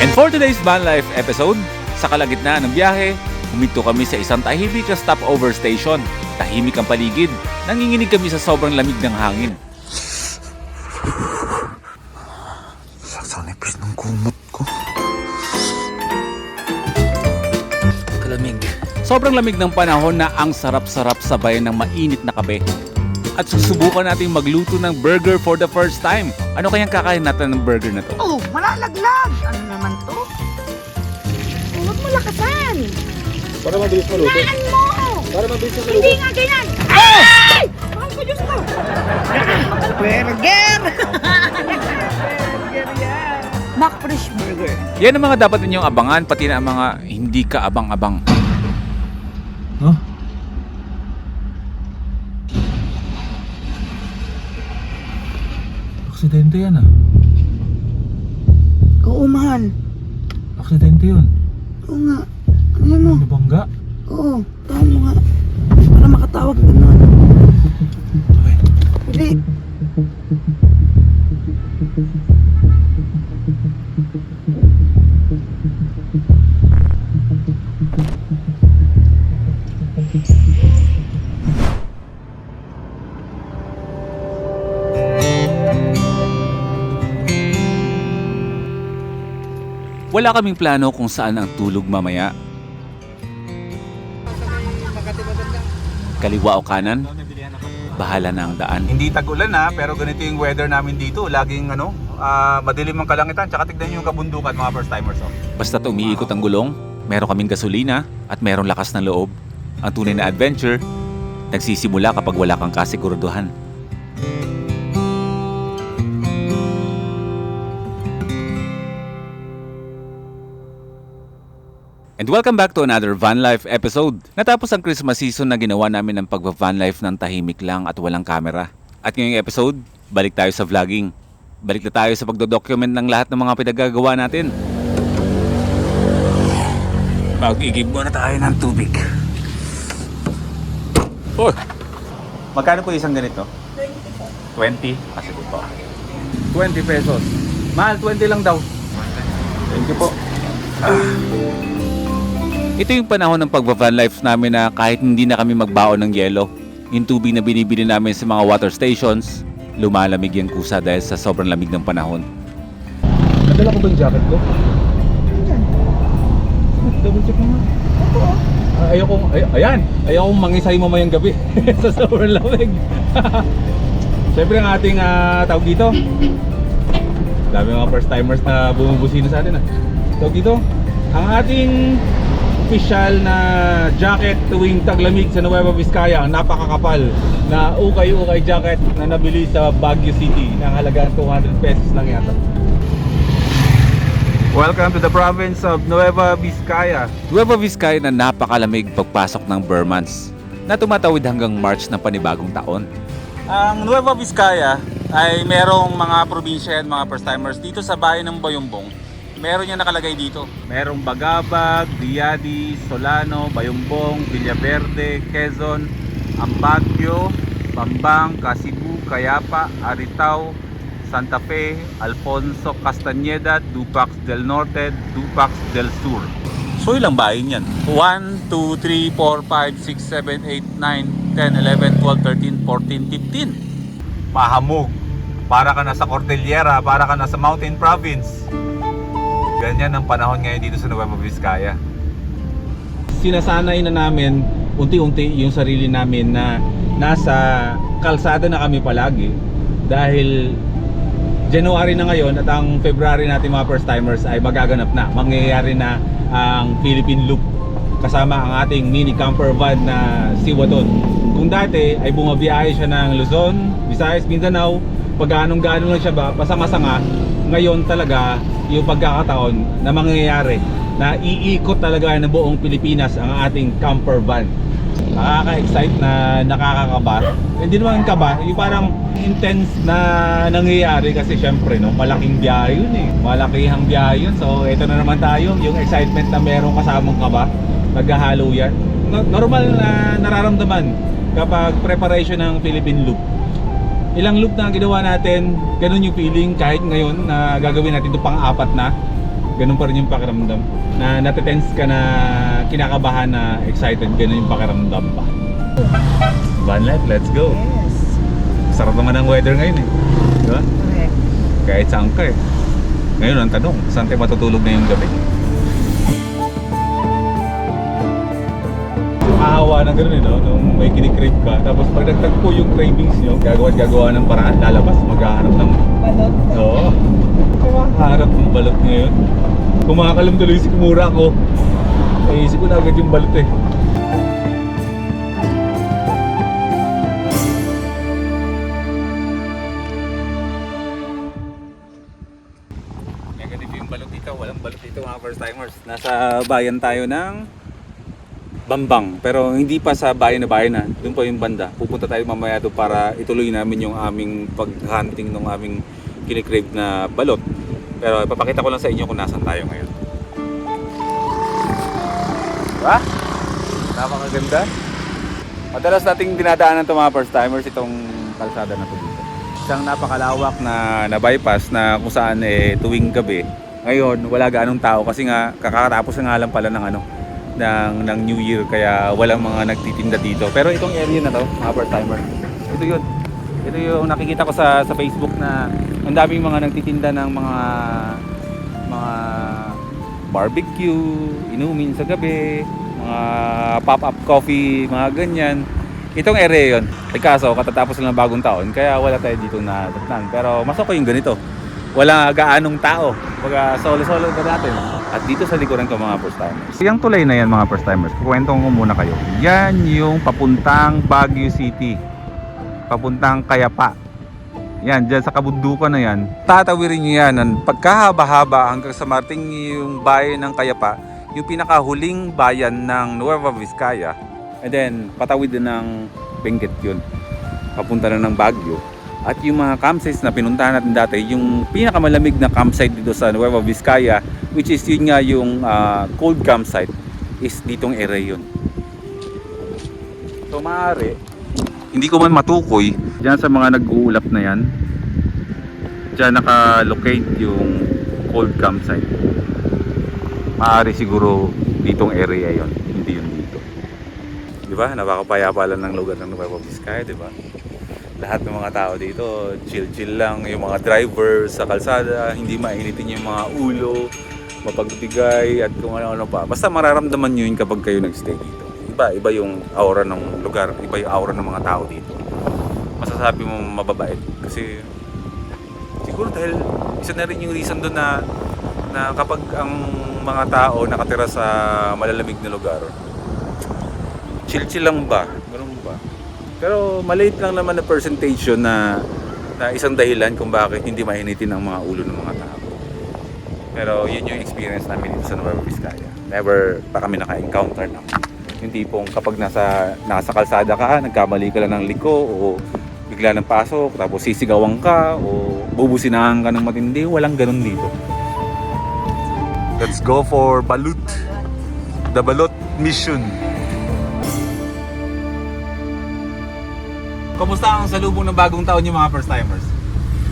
And for today's van life episode, sa kalagitnaan ng biyahe, huminto kami sa isang tahimik na stopover station. Tahimik ang paligid, nanginginig kami sa sobrang lamig ng hangin. Saksa nipis ng kumot ko. Kalamig. Sobrang lamig ng panahon na ang sarap-sarap sabayan ng mainit na kape. At susubukan nating magluto ng burger for the first time. Ano kayang kakain natin ng burger na to? Oh, malalaglag! Ano naman to? Huwag mo lakasan! Para mabilis maluto. Hinaan mo! Para mabilis maluto. Hindi nga ganyan! Ay! Mahal ko Diyos ko! Burger! Burger yan! McFresh Burger. Yan ang mga dapat ninyong abangan, pati na ang mga hindi ka abang-abang. Huh? Aksidente yan ah. Oo, mahal. Aksidente yun. Oo nga. Ano yan mo? Nabangga. Oo, tahan mo nga. Para makatawag ka na. Okay. Hindi. Wala kaming plano kung saan ang tulog mamaya. Kaliwa o kanan, bahala na ang daan. Hindi tag-ulan ha, pero ganito yung weather namin dito. Laging madilim ang kalangitan. Tsaka tignan nyo yung kabundukan mga first timers. Oh. Basta't umiikot ang gulong, meron kaming gasolina at meron lakas ng loob. Ang tunay na adventure, nagsisimula kapag wala kang kasiguraduhan. And welcome back to another van life episode. Natapos ang Christmas season na ginawa namin ng pagva-van life ng tahimik lang at walang camera. At ngayong episode, balik tayo sa vlogging. Balik na tayo sa pagdodocument ng lahat ng mga pinagagawa natin. Mag-igib muna tayo ng tubig. Oh! Magkano po isang ganito? 20? Ah, sige po. 20 pesos. Mahal, 20 lang daw. Thank you po. Ito yung panahon ng pagva-van life namin na kahit hindi na kami magbaon ng yelo, yung tubig na binibili namin sa mga water stations, lumalamig yung kusa dahil sa sobrang lamig ng panahon. Nadala ko ba yung jacket ko? Double check mo nga. Ayaw kong mangisay mamayang gabi sa sobrang lamig. Siyempre ang ating tawag dito. Dami mga first timers na bumubusina sa atin. Tawag dito, ang ating official na jacket tuwing taglamig sa Nueva Vizcaya, ang napakakapal na ukay-ukay jacket na nabili sa Baguio City ng halagang 200 pesos lang yata. Welcome to the province of Nueva Vizcaya. Nueva Vizcaya na napakalamig pagpasok ng Burr months na tumatawid hanggang March ng panibagong taon. Ang Nueva Vizcaya ay merong mga probinsya at mga first timers dito sa bayan ng Bayumbong. Meron yung nakalagay dito. Merong Bagabag, Diadi, Solano, Bayumbong, Villaverde, Quezon, Ambagyo, Bambang, Kasibu, Cayapa, Aritao, Santa Fe, Alfonso, Castañeda, Dupax del Norte, Dupax del Sur. So ilang bayan yan? 1, 2, 3, 4, 5, 6, 7, 8, 9, 10, 11, 12, 13, 14, 15. Mahamog. Para ka na sa Cordillera, para ka na sa Mountain Province. Ganyan ang panahon ngayon dito sa Nueva Vizcaya. Sinasanay na namin unti-unti yung sarili namin na nasa kalsada na kami palagi. Dahil January na ngayon at ang February natin mga first timers ay magaganap na. Mangyayari na ang Philippine Loop kasama ang ating mini camper van na Siwaton. Kung dati ay bumabiyahe siya ng Luzon, Visayas, Mindanao, pag-anong-gaano lang siya ba, pasanga-sanga. Ngayon talaga yung pagkakataon na mangyayari na iikot talaga ng buong Pilipinas ang ating camper van. Nakaka-excite na nakakakaba. Hindi naman kaba, yung parang intense na nangyayari kasi syempre no, malaking biyahe yun eh. Malakihang biyahe yun. So ito na naman tayo, yung excitement na merong kasamang kaba. Naghahalo yan. Normal na nararamdaman kapag preparation ng Philippine Loop. Ilang loop na ginawa natin, ganun yung feeling kahit ngayon na gagawin natin ito pang-apat na. ganun pa rin yung pakiramdam. Na natitense ka na kinakabahan na excited, ganun yung pakiramdam pa. Van life, let's go. Yes. Sarap naman ang weather ngayon eh. Di ba? Correct. Kahit saan ka eh. Ngayon ang tanong, saan tayo matutulog na yung gabi? Maawa ng gano'n eh, no? Nung may kinikrave ka. Tapos pag nagtagpo yung cravings nyo, gagawa ng paraan, lalabas, maghahanap ng... Balot. Oo. Makaharap ng balot ngayon. Kumakalam tuloy si Kumura ko. Naisip ko na agad yung balot eh. Negative yung balot dito. Walang balot dito mga first timers. Nasa bayan tayo ng Bambang, pero hindi pa sa bayan na. Doon pa yung banda. Pupunta tayo mamaya doon para ituloy namin yung aming pag-hunting ng aming kinikrave na balot. Pero ipapakita ko lang sa inyo kung nasan tayo ngayon. Diba? Napakaganda. Madalas nating dinadaanan itong mga first timers, itong kalsada na ito dito. Isang napakalawak na bypass na kung saan tuwing gabi. Ngayon, wala gaanong tao kasi nga kakatapos na nga lang pala ng New Year, kaya walang mga nagtitinda dito. Pero itong area na to, mga first timer, ito yun. Ito yung nakikita ko sa Facebook na ang daming mga nagtitinda ng mga barbecue, inumin sa gabi, mga pop-up coffee, mga ganyan. Itong area yun. Kaso katatapos lang ng bagong taon, kaya wala tayo dito na datnan. Pero mas okay yung ganito. Wala gaanong tao. Baga solo-solo ka natin. At dito sa likuran ko mga first timers. Yung tulay na yan mga first timers, kukwento ko muna kayo. Yan yung papuntang Baguio City. Papuntang Kayapa. Yan, dyan sa kabundukan na yan. Tatawirin nyo yan. Pagkahaba-haba hanggang sa marting yung bayan ng Kayapa, yung pinakahuling bayan ng Nueva Vizcaya. And then, patawid din ng Benguet yun. Papunta na ng Baguio. At yung mga campsites na pinuntahan natin dati, yung pinakamalamig na campsite dito sa Nueva Vizcaya, which is yun nga yung cold campsite, is ditong area yun. So maaari, hindi ko man matukoy, dyan sa mga nag-uulap na yan, dyan naka-locate yung cold campsite. Maaari siguro ditong area yun, hindi yun dito. Diba? Napakapayapa lang ng lugar ng Nueva Vizcaya, diba? Lahat ng mga tao dito, chill-chill lang. Yung mga drivers sa kalsada, hindi mainitin yung mga ulo, mapagbigay at kung ano-ano pa. Basta mararamdaman nyo yun kapag kayo nagstay dito. Iba yung aura ng lugar, iba yung aura ng mga tao dito. Masasabi mo mababait. Kasi siguro dahil isa na rin yung reason doon na kapag ang mga tao nakatira sa malalamig na lugar, chill-chill lang ba? Ganun ba? Pero maliit lang naman na percentage yun na isang dahilan kung bakit hindi mainitin ang mga ulo ng mga tao. Pero yun yung experience namin dito sa Nueva Vizcaya. Never pa kami naka-encounter na. Yung tipong kapag nasa kalsada ka, nagkamali ka lang ng liko o bigla ng pasok, tapos sisigawan ka o bubusinahan ka ng matindi, walang ganun dito. Let's go for Balut. The Balut Mission. Kamusta ang salubong ng bagong taon yung mga first timers?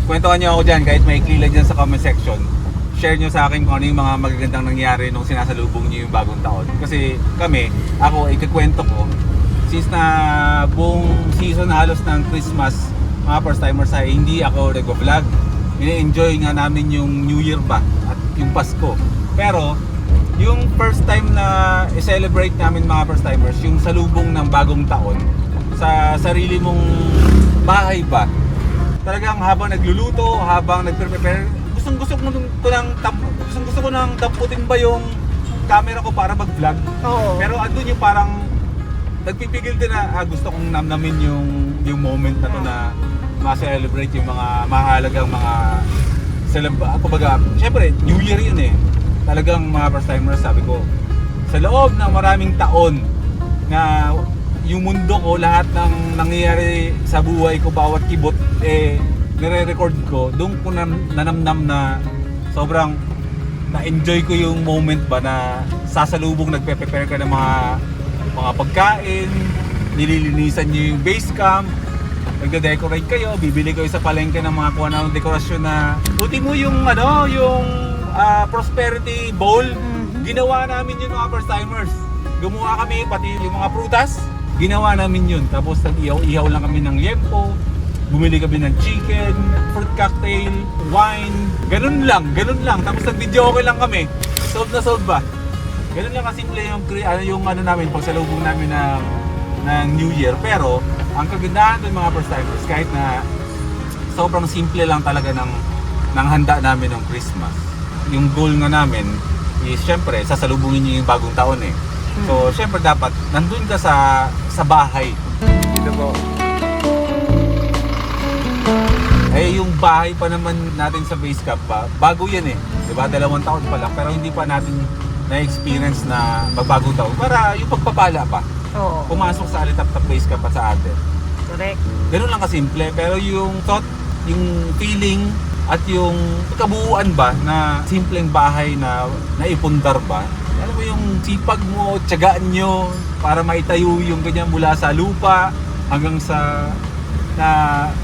Kwentuhan nyo ako dyan kahit maikli lang dyan sa comment section. Share nyo sa akin kung ano yung mga magagandang nangyari nung sinasalubong nyo yung bagong taon. Kasi ako, ikakwento ko, since na buong season halos ng Christmas, mga first timers ay hindi ako nag-vlog. Ini-enjoy nga namin yung New Year ba at yung Pasko. Pero yung first time na i-celebrate namin mga first timers, yung salubong ng bagong taon sa sarili mong bahay ba, talagang habang nagluluto, habang nagprepare, gusto ko nang damputin ba yung camera ko para mag-vlog. Oo. Pero andun yung parang nagpipigil din na gusto kong namnamin yung moment na to na ma-celebrate yung mga mahalagang mga kumbaga, syempre New Year yun eh. Talagang mga first timers, sabi ko, sa loob ng maraming taon na yung mundo ko, lahat ng nangyayari sa buhay ko, bawat kibot, nire-record ko, doon ko nanamnam na sobrang na-enjoy ko yung moment ba na sasalubong nagpe-prepare ka ng mga pagkain, nililinisan nyo yung base camp, nagde-decorate kayo, bibili kayo sa palengke ng mga kuha ng dekorasyon na puti mo yung prosperity bowl. Mhm. Ginawa namin yun mga first timers. Gumawa kami, pati yung mga prutas, ginawa namin yun. Tapos nag-ihaw-ihaw lang kami ng liempo. Bumili kami ng chicken, fruit cocktail, wine. Ganun lang. Tapos nag-video okay lang kami. Solve na solve ba? Ganun lang kasimple yung ano namin, pagsalubong namin ng New Year. Pero, ang kagandahan ng mga first timers, kahit na sobrang simple lang talaga ng handa namin ng Christmas. Yung goal nga namin is syempre, sasalubungin niyo yung bagong taon eh. So, syempre dapat nandun ka sa bahay. Dito po. Eh, yung bahay pa naman natin sa base camp pa, bago yan eh. Diba? 2 taon pa lang. Pero hindi pa natin na-experience na magbagong taon. Para yung pagpapala pa. Oo. Pumasok sa Alitap-Tap base camp at sa atin. Correct. Ganun lang kasimple. Pero yung thought, yung feeling, at yung kabuuan ba na simpleng bahay na naipundar ba? Alam mo yung sipag mo, tiyagaan nyo para maitayo yung ganyan mula sa lupa hanggang sa na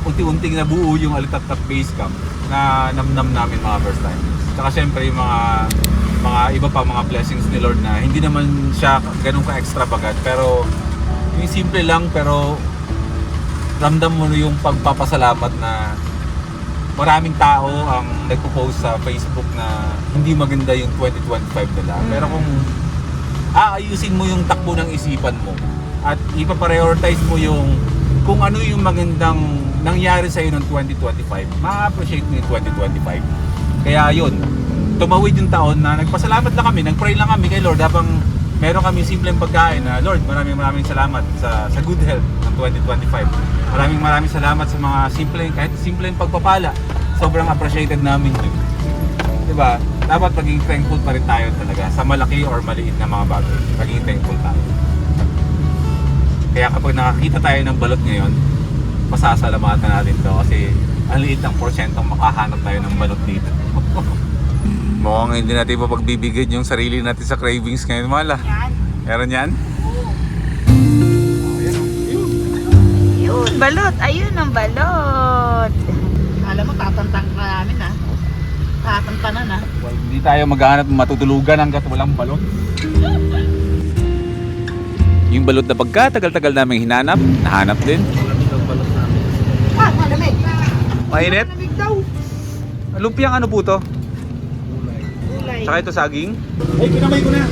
unti-unting nabuo yung Alitap-Tap base camp na namnam namin mga first timers. Tsaka syempre yung mga iba pa mga blessings ni Lord na hindi naman siya ganun ka-extravagant pero yung simple lang pero ramdam mo yung pagpapasalamat na maraming tao ang nagpo-post sa Facebook na hindi maganda yung 2025 nila. Pero kung aayusin mo yung takbo ng isipan mo at ipaprioritize mo yung kung ano yung magandang nangyari sa'yo ng 2025, ma-appreciate mo yung 2025. Kaya yun, tumawid yung taon na nagpasalamat lang kami, nagpray lang kami kay Lord habang meron kami simpleng pagkain na Lord, maraming salamat sa good health ng 2025. Maraming salamat sa mga kahit simpleng pagpapala. Sobrang appreciated namin yun. Diba? Dapat maging thankful pa rin tayo talaga sa malaki or maliit na mga bagay. Maging thankful tayo. Kaya kapag nakakita tayo ng balot ngayon, pasasalamatan natin to kasi ang liit ng porsyentong makahanap tayo ng balot dito. Mukhang hindi natin pagbibigyan yung sarili natin sa cravings ngayon, Mala. Yan. Meron yan? Yun, balot. Ayun ang balot. Alam mo, tatantang ka namin ha. Tatantanan ha. Well, hindi tayo maghahanap ng matutulugan hanggat walang balot. Yung balot na pagkatagal-tagal namin hinanap, nahanap din. Ah, malamig. Mainit? Malamig daw. Lumpiang ano po to? Gulay. Tsaka ito saging? Ay, kinamay ko na!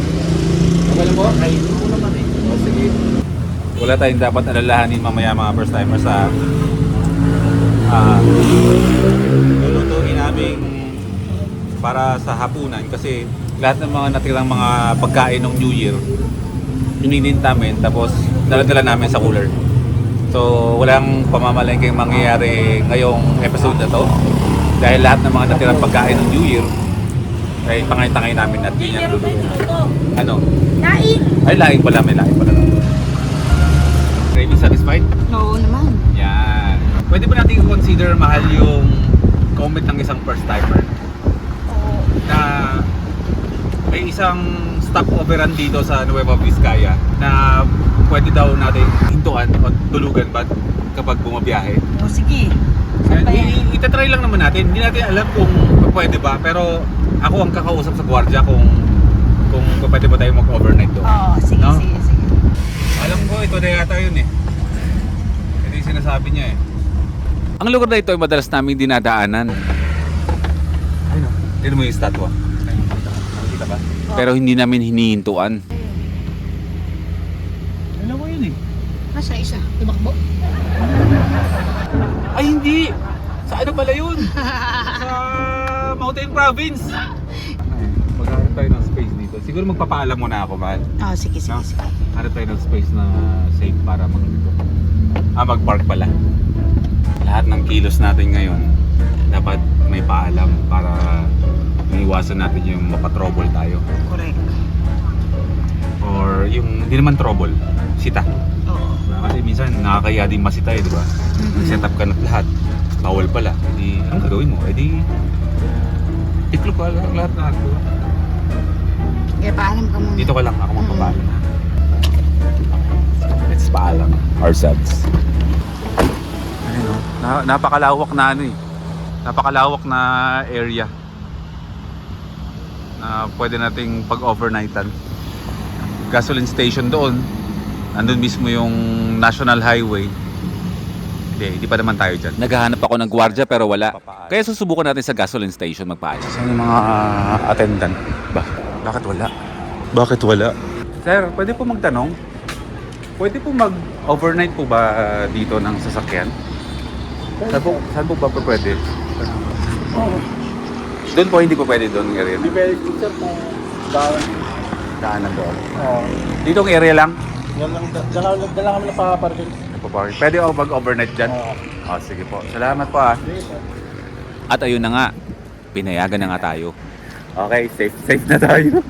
Okay lang po? Ay, ko naman eh. Oh, sige. Wala tayong dapat alalahanin mamaya mga first timers sa lulutuin namin para sa hapunan kasi lahat ng mga natirang mga pagkain ng New Year ininin namin tapos daladala namin sa cooler. So walang pamamalengke mangyayari ngayong episode na to dahil lahat ng mga natirang pagkain ng New Year ay tangay-tangay namin at yun yung lulutuin. Ano? Laing. Ay, laing pala. May laing pala. Craving satisfied? Oo naman. Yan. Pwede ba natin i-consider mahal yung comment ng isang first timer? Oo. Na may isang stopoveran dito sa Nueva Vizcaya na pwede daw natin hintuan o tulugan ba kapag bumabiyahe. O sige. Saan ba yan? Itatry lang naman natin. Hindi natin alam kung pwede ba pero ako ang kakausap sa gwardiya kung pwede ba tayo mag-overnight doon. Oo, sige, No? sige. Alam ko ito na yata yun eh. Ito yung sinasabi niya eh. Ang lugar na ito ay madalas naming dinadaanan. Ayun o. Tignan mo yung statwa. Nakikita ba? Pero hindi namin hinihintuan. Alam mo yun eh. Nasa isa. Tumakbo. Ay hindi! Sa ano pala yun? Sa Mountain Province. Maghanap tayo ng space dito. Siguro magpapaalam muna ako, mahal. Oo, sige, sige, No? sige. Hanap tayo ng space na safe para mag-park pala. Lahat ng kilos natin ngayon dapat may paalam para maiwasan natin yung mapatrouble tayo. Correct. Or yung, hindi naman trouble, sita. Oo. Kasi minsan nakakaya din masita eh, di ba? Set up ka na lahat. Bawal pala. Hindi, anong gagawin mo? Eh di, iklop ka lang lahat na ako. Kaya paalam ka muna. Dito ka lang, ako magpapaalam. Let's paalam ourselves. Ayun o, napakalawak na ano eh. Napakalawak na area. pwede nating pag-overnightan. Gasoline station doon. Andun mismo yung National Highway. Hindi pa naman tayo dyan. Naghahanap ako ng gwardiya pero wala. Kaya susubukan natin sa gasoline station magpaayos. Saan yung mga attendant? Bakit wala? Bakit wala? Sir, pwede po magtanong? Pwede po mag-overnight po ba dito ng sasakyan? Saan po ba pwede? Oo. Doon po hindi po pwede doon ng area. Hindi pwede sir kung daan. Daanan doon. Oo. Dito ang area lang? Yan lang, dala kami na paparking. Nagpa-parking. Pwede ako mag-overnight dyan? Oo. Oh, sige po. Salamat po ah. Sige sir. At ayun na nga, pinayagan na nga tayo. Okay, safe na tayo.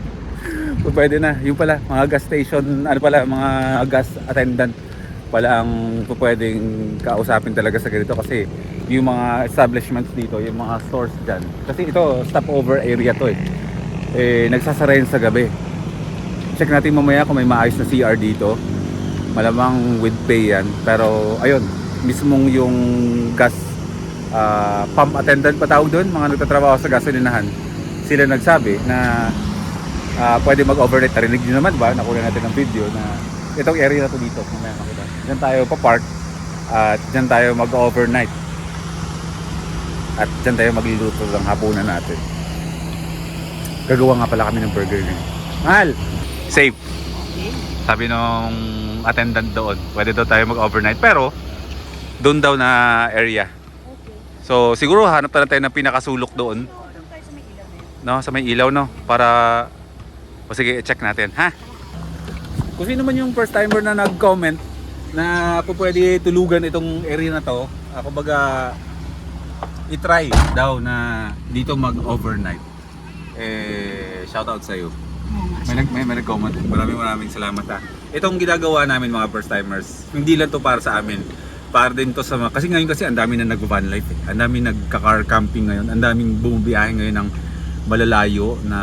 Pwede na. Yung pala, mga gas station, mga gas attendant pala ang pwedeng kausapin talaga sa ganito kasi yung mga establishments dito, yung mga stores dyan. Kasi ito, stopover area to nagsasara yun sa gabi. Check natin mamaya kung may maayos na CR dito. Malamang with pay yan. Pero ayun, mismong yung gas pump attendant pa tawag doon, mga nagtatrabaho sa gasolinahan. Sila nagsabi na pwede mag-overnight. Narinig nyo naman ba? Nakuha natin ng video na itong area na to dito. Mamaya makita. Diyan tayo pa-park at diyan tayo mag-overnight. At diyan tayo magluluto ng hapunan natin. Gagawa nga pala kami ng burger ngayon. Mahal! Safe! Sabi nung attendant doon, pwede daw tayo mag-overnight. Pero, doon daw na area. So, siguro hanap na tayo ng pinakasulok doon. No, sa may ilaw, no? Para, o sige, check natin, ha? Kung sino man yung first timer na nag-comment na po pwede tulugan itong area na to, kumbaga, i-try daw na dito mag-overnight. Shoutout sa'yo. May nag-comment. Maraming salamat ha. Itong ginagawa namin mga first timers, hindi lang to para sa amin. Para din to sa kasi ngayon kasi ang dami na nag-van life Ang dami nagka-car camping ngayon. Ang daming bumabiyahe ngayon ng malalayo na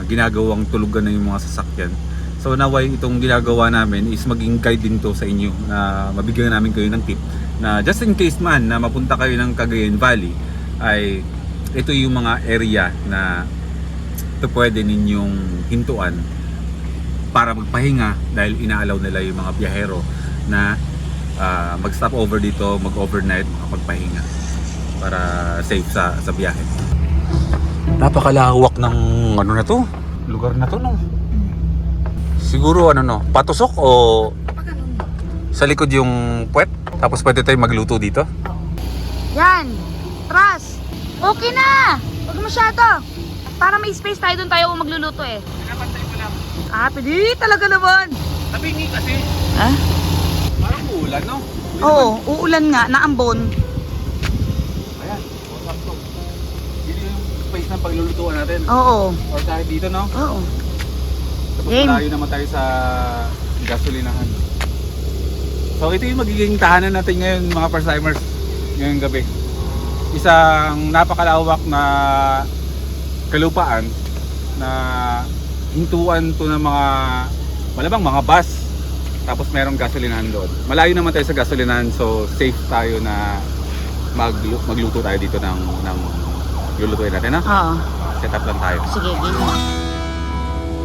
ginagawang tulugan na yung mga sasakyan. So naway itong ginagawa namin is maging guide din to sa inyo na mabigyan namin kayo ng tip na just in case man na mapunta kayo ng Cagayan Valley ay ito yung mga area na ito pwede ninyong hintuan para magpahinga dahil inaalaw nila yung mga biyahero na mag-stop over dito, mag-overnight, magpahinga para safe sa biyahe. Napakalawak ng lugar na to no. Siguro patusok o sa likod yung puwet tapos pwede tayo magluto dito. Yan. Tras. Okay na. Huwag masyado. Para may space tayo doon tayo magluluto eh. Pinapantay mo lang. Pwede talaga naman. Tabingi kasi. Ha? Parang uulan no? Oo, uulan nga, naambon. Ayan, what's up to? Dito yung space ng paglulutuan natin. Oo. Or kahit dito no? Oo. Tapos Game. malayo naman tayo sa gasolinahan. So ito yung magiging tahanan natin ngayon mga first timers ngayong gabi. Isang napakalawak na kalupaan na hintuan to ng mga malamang mga bus tapos merong gasolinahan doon. Malayo naman tayo sa gasolinahan so safe tayo na magluto tayo dito ng lulutuin natin ha? Oo. Set up lang tayo. Sige, game.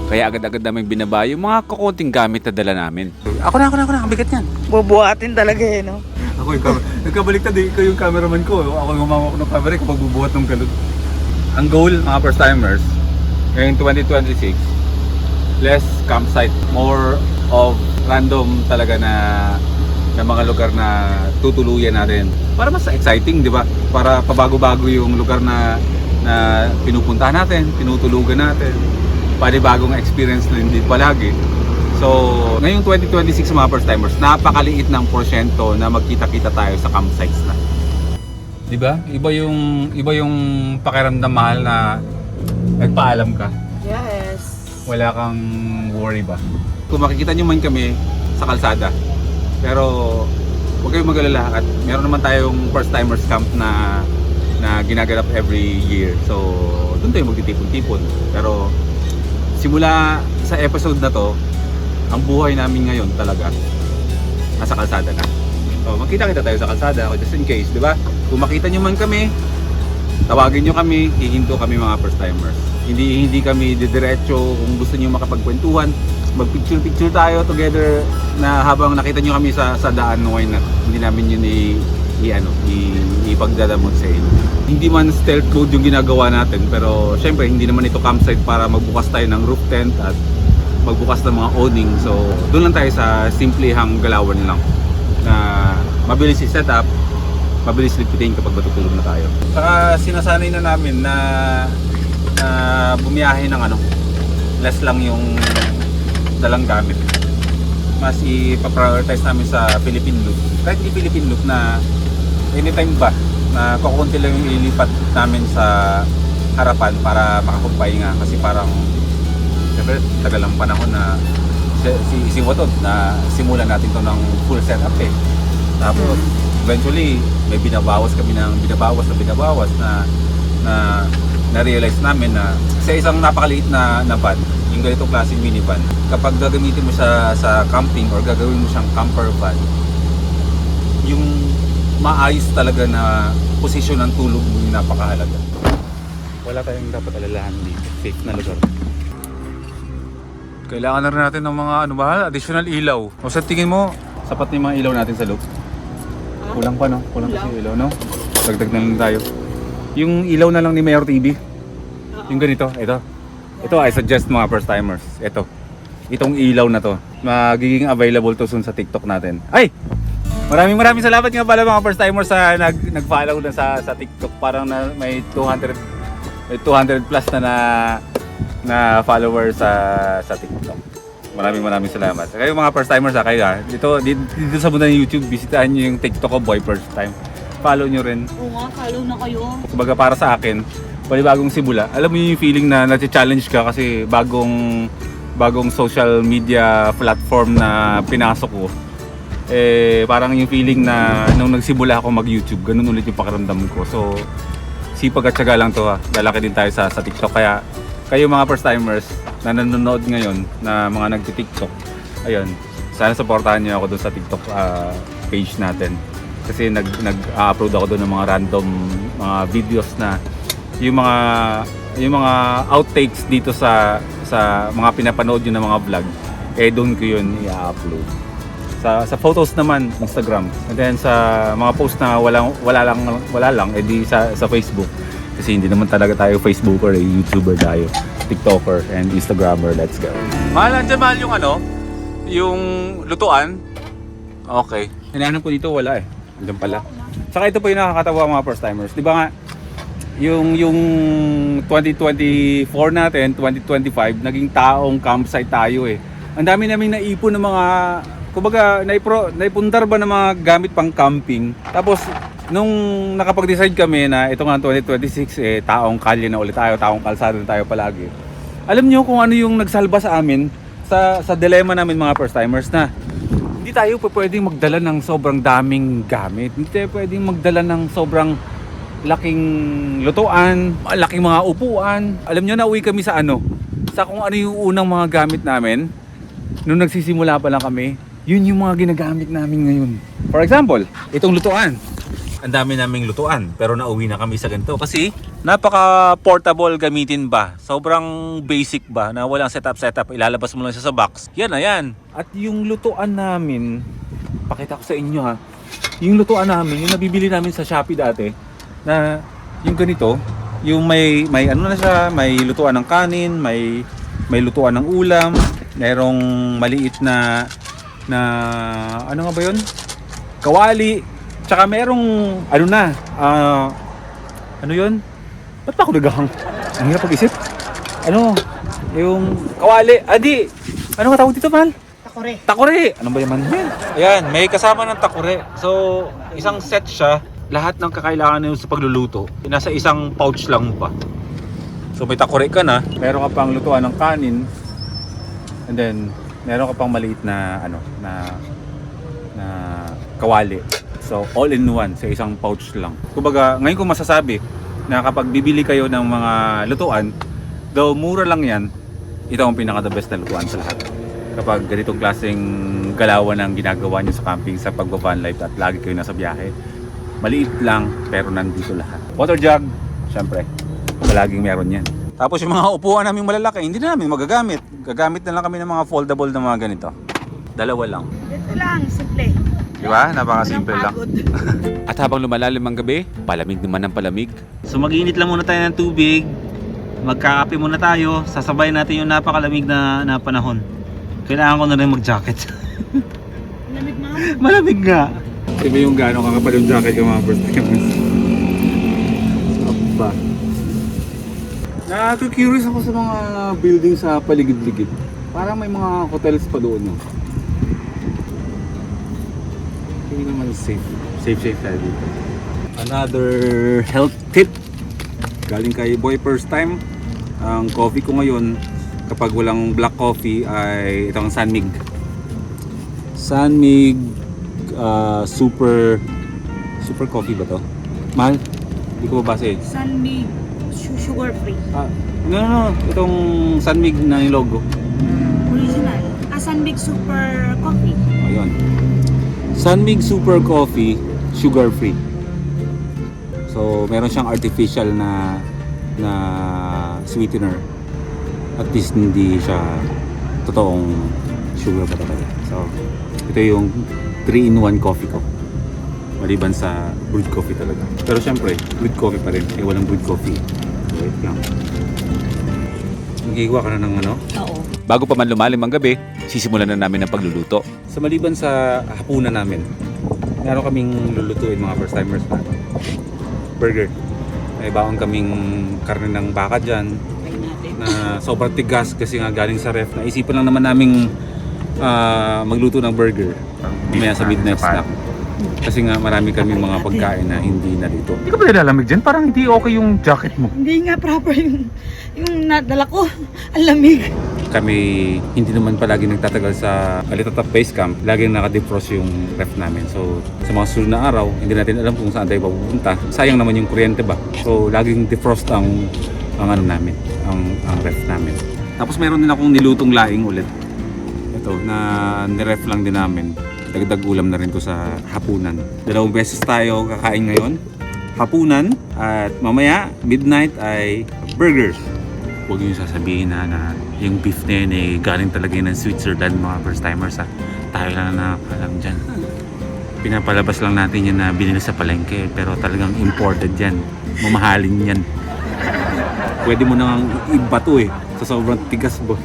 Kaya agad-agad namin binaba yung mga kukunting gamit na dala namin. Ako na, ang bigat niyan. Bubuhatin talaga eh, no? Ako yung nagkabaliktad ikaw yung cameraman ko. Ako yung humawak ng camera kapag bubuhat ng galon. Ang goal mga first timers ngayong 2026, less campsite, more of random talaga na mga lugar na tutuluyan natin. Para mas exciting, di ba? Para pabago-bago yung lugar na pinupuntahan natin, tinutulugan natin. Panibagong experience na hindi palagi. So, ngayong 2026 mga first timers, napakaliit ng porsyento na magkita-kita tayo sa campsites na. 'Di ba? Iba yung pakiramdam mahal na nagpaalam ka. Yes. Wala kang worry ba? Kung makikita niyo man kami sa kalsada. Pero huwag kayong mag-alala at meron naman tayong first timers camp na ginaganap every year. So, doon tayo magtitipon-tipon. Pero simula sa episode na to, ang buhay namin ngayon talaga nasa kalsada na. So, magkita-kita tayo sa kalsada just in case, di ba? Kung makita nyo man kami, tawagin nyo kami, hihinto kami mga first timers. Hindi kami didiretso. Kung gusto nyo makapagkwentuhan, mag-picture tayo together na habang nakita nyo kami sa daan, why not? Hindi namin yun ipagdadamot sa inyo. Hindi man stealth mode yung ginagawa natin, pero syempre hindi naman ito campsite para magbukas tayo ng roof tent at magbukas ng mga awning. So doon lang tayo sa simplehang galawan lang na mabilis i-set up, mabilis ligpitin kapag matutulog na tayo. Saka sinasanay na namin na bumiyahe ng less lang yung dalang gamit. Mas ipaprioritize namin sa Philippine Loop. Kahit di Philippine Loop na anytime ba na kukunti lang yung ilipat namin sa harapan para makapagpahinga. Kasi parang siyempre tagal ang panahon na si Watod na simulan natin to ng full setup eh. Tapos eventually may binabawas na na-realize namin na sa isang napakaliit na van, yung ganitong klaseng minivan, kapag gagamitin mo siya sa camping or gagawin mo siyang camper van, yung maayos talaga na posisyon ng tulog mo yung napakahalaga. Wala tayong dapat alalahan dito. Safe na lugar. Kailangan na rin natin ng mga additional ilaw. O sa tingin mo, sapat na yung mga ilaw natin sa loob? Kulang pa no? Kulang kasi ilaw no? Dagdag na lang tayo. Yung ilaw na lang ni Mayor TV. Yung ganito, ito. Ito I suggest mga first timers. Ito. Itong ilaw na to. Magiging available to soon sa TikTok natin. Ay! Maraming salamat nga pala mga first timers sa nag-follow na sa TikTok. Parang may 200 plus na followers sa TikTok. Maraming salamat. Kayo mga first timers kayo dito sa mundo ng YouTube, bisitahin niyo yung TikTok ko, Boy First Time. Follow nyo rin. Oo nga, follow na kayo. Kumbaga para sa akin, bagong simula. Alam mo yung feeling na nati-challenge ka kasi bagong social media platform na pinasok ko. Parang yung feeling na nung nagsimula ako mag-YouTube, ganun ulit yung pakiramdam ko. So, sipag at syaga lang to Lalaki din tayo sa TikTok. Kaya kayo mga first timers na nanonood ngayon na mga nagti-TikTok, ayun, sana supportahan niyo ako doon sa TikTok page natin. Kasi nag-upload ako doon ng mga random mga videos na yung mga outtakes dito sa mga pinapanood nyo ng mga vlog, doon ko yun i-upload. Sa photos naman, Instagram. And then sa mga post na wala lang di sa Facebook. Kasi hindi naman talaga tayo Facebooker, YouTuber tayo. TikToker and Instagrammer. Let's go. Mahal yung yung lutuan. Okay. Hinahanap ko dito, wala Andiyan pala. Saka ito po yung nakakatawa mga first timers. Di ba nga, yung 2024 natin, 2025, naging taong campsite tayo Ang dami naming naipon ng mga, kumbaga, naipundar ba ng mga gamit pang camping. Tapos, nung nakapag-decide kami na ito nga 2026, taong kalye na ulit tayo, taong kalsada na tayo palagi. Alam nyo kung ano yung nagsalba sa amin, sa dilemma namin mga first timers na, hindi tayo pwedeng magdala ng sobrang daming gamit. Hindi tayo pwedeng magdala ng sobrang laking lutuan, laking mga upuan. Alam nyo, nauwi kami sa sa kung ano yung unang mga gamit namin. Nung nagsisimula pa lang kami, yun yung mga ginagamit namin ngayon. For example, itong lutuan. Ang dami naming lutuan, pero nauwi na kami sa ganito. Kasi napaka-portable gamitin ba? Sobrang basic ba na walang setup, ilalabas mo lang siya sa box. Yan na yan. At yung lutuan namin, pakita ko sa inyo yung lutuan namin, yung nabibili namin sa Shopee dati, na yung ganito, yung may ano na siya, may lutuan ng kanin, may lutuan ng ulam, merong maliit na ano nga ba yun? Kawali, tsaka merong ano yun? Ba't pa ako nagahang? Ang hirap pag-isip. Yung kawali, ano nga tawag dito, Mal? Takore! Ano ba yaman yan? Ayan, may kasama ng takore. So, isang set siya. Lahat ng kakailangan nyo sa pagluluto, nasa isang pouch lang pa. So, may takore ka na. Meron ka pang lutuan ng kanin. And then, meron ka pang maliit na na kawali. So, all in one sa isang pouch lang. Kumbaga, ngayon ko masasabi na kapag bibili kayo ng mga lutuan, though mura lang yan, ito ang pinaka the best na lutuan sa lahat. Kapag ganitong klaseng galawan ang ginagawa nyo sa camping, sa pagba-van life at lagi kayo nasa biyahe, maliit lang pero nandito lahat. Water jug, Syempre, palaging meron yan. Tapos yung mga upuan namin malalaki, hindi na namin magagamit. Gagamit na lang kami ng mga foldable na mga ganito. Dalawa lang. Ito lang, simple. Di ba? Napakasimple lang. At habang lumalalim ang gabi, palamig naman ang palamig. So mag-iinit lang muna tayo ng tubig. Magkakape muna tayo. Sasabay natin yung napakalamig na panahon. Kailangan ko na rin mag-jacket. Lamig mga Malamig nga. Iba yung gano'ng kakapal yung jacket yung mga first timers. Aba. Nakaka-curious ako sa mga building sa paligid-ligid. Parang may mga hotels pa doon. No? Hindi naman safe. Safe tayo dito. Another health tip. Galing kay Boy First Time. Ang coffee ko ngayon, kapag walang black coffee, ay itong Sanmig. Sanmig super coffee ba to? Mahal? Hindi ko mabasa eh. Sunmig, sugar free. No. Itong Sanmig na yung logo. Original. Sunmig super coffee. Ayun. Sanmig Super Coffee, sugar free. So, meron siyang artificial na sweetener. At least hindi siya totoong sugar pa talaga. So, ito yung 3-in-1 coffee ko. Maliban sa brewed coffee talaga. Pero syempre, brewed coffee pa rin. Walang brewed coffee. So, wait lang. Magigawa ka na ng ano? Oo. Bago pa man lumalim ang gabi, sisimulan na namin ang pagluluto. Sa maliban sa hapunan namin, meron kaming lulutuin mga first timers na burger. May baon kaming karne ng baka dyan na sobrang tigas kasi nga galing sa ref. Naisipan lang naman naming magluto ng burger mamaya sa midnight snack. Kasi nga marami kaming mga pagkain na hindi na dito. Hindi ka ba nilalamig dyan? Parang hindi okay yung jacket mo. Hindi nga proper yung nadala ko. Ang lamig. Kami hindi naman palagi nagtatagal sa Alitotop Base Camp. Laging naka-defrost yung ref namin. So sa mga susunod na araw, hindi natin alam kung saan tayo pupunta. Sayang naman yung kuryente ba? So laging defrost ang ano namin, ang ref namin. Tapos meron din akong nilutong laing ulit. Ito na niref lang din namin. Dagdag ulam na rin to sa hapunan. 2 beses tayo kakain ngayon. Hapunan at mamaya midnight ay burgers. Huwag yung sasabihin na yung beef na yun eh galing talaga yun ng Switzerland mga first timers ha. Tayo lang na alam dyan. Pinapalabas lang natin yan na binili sa palengke pero talagang imported yan. Mamahalin yan. Pwede mo nang ibato eh sa sobrang tigas ba.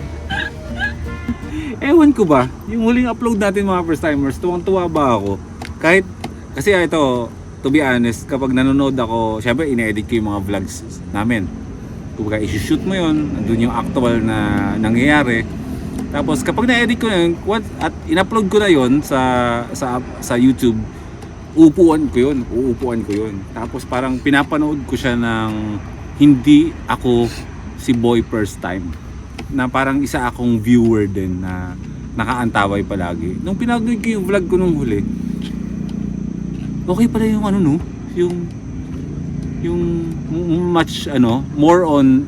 Ewan ko ba, yung huling upload natin mga first timers, tuwang-tuwa ba ako? Kahit, kasi ito, to be honest, kapag nanonood ako, syempre ine-edit ko yung mga vlogs namin. Kung i-shoot mo yun, andun yung actual na nangyayari. Tapos kapag na-edit ko na yun, at in-upload ko na yun sa YouTube, uupuan ko yun. Tapos parang pinapanood ko siya ng hindi ako si Boy First Time. Na parang isa akong viewer din na nakaantaway palagi. Nung pinanood ko yung vlog ko nung huli, okay pala yung ano no, yung much more on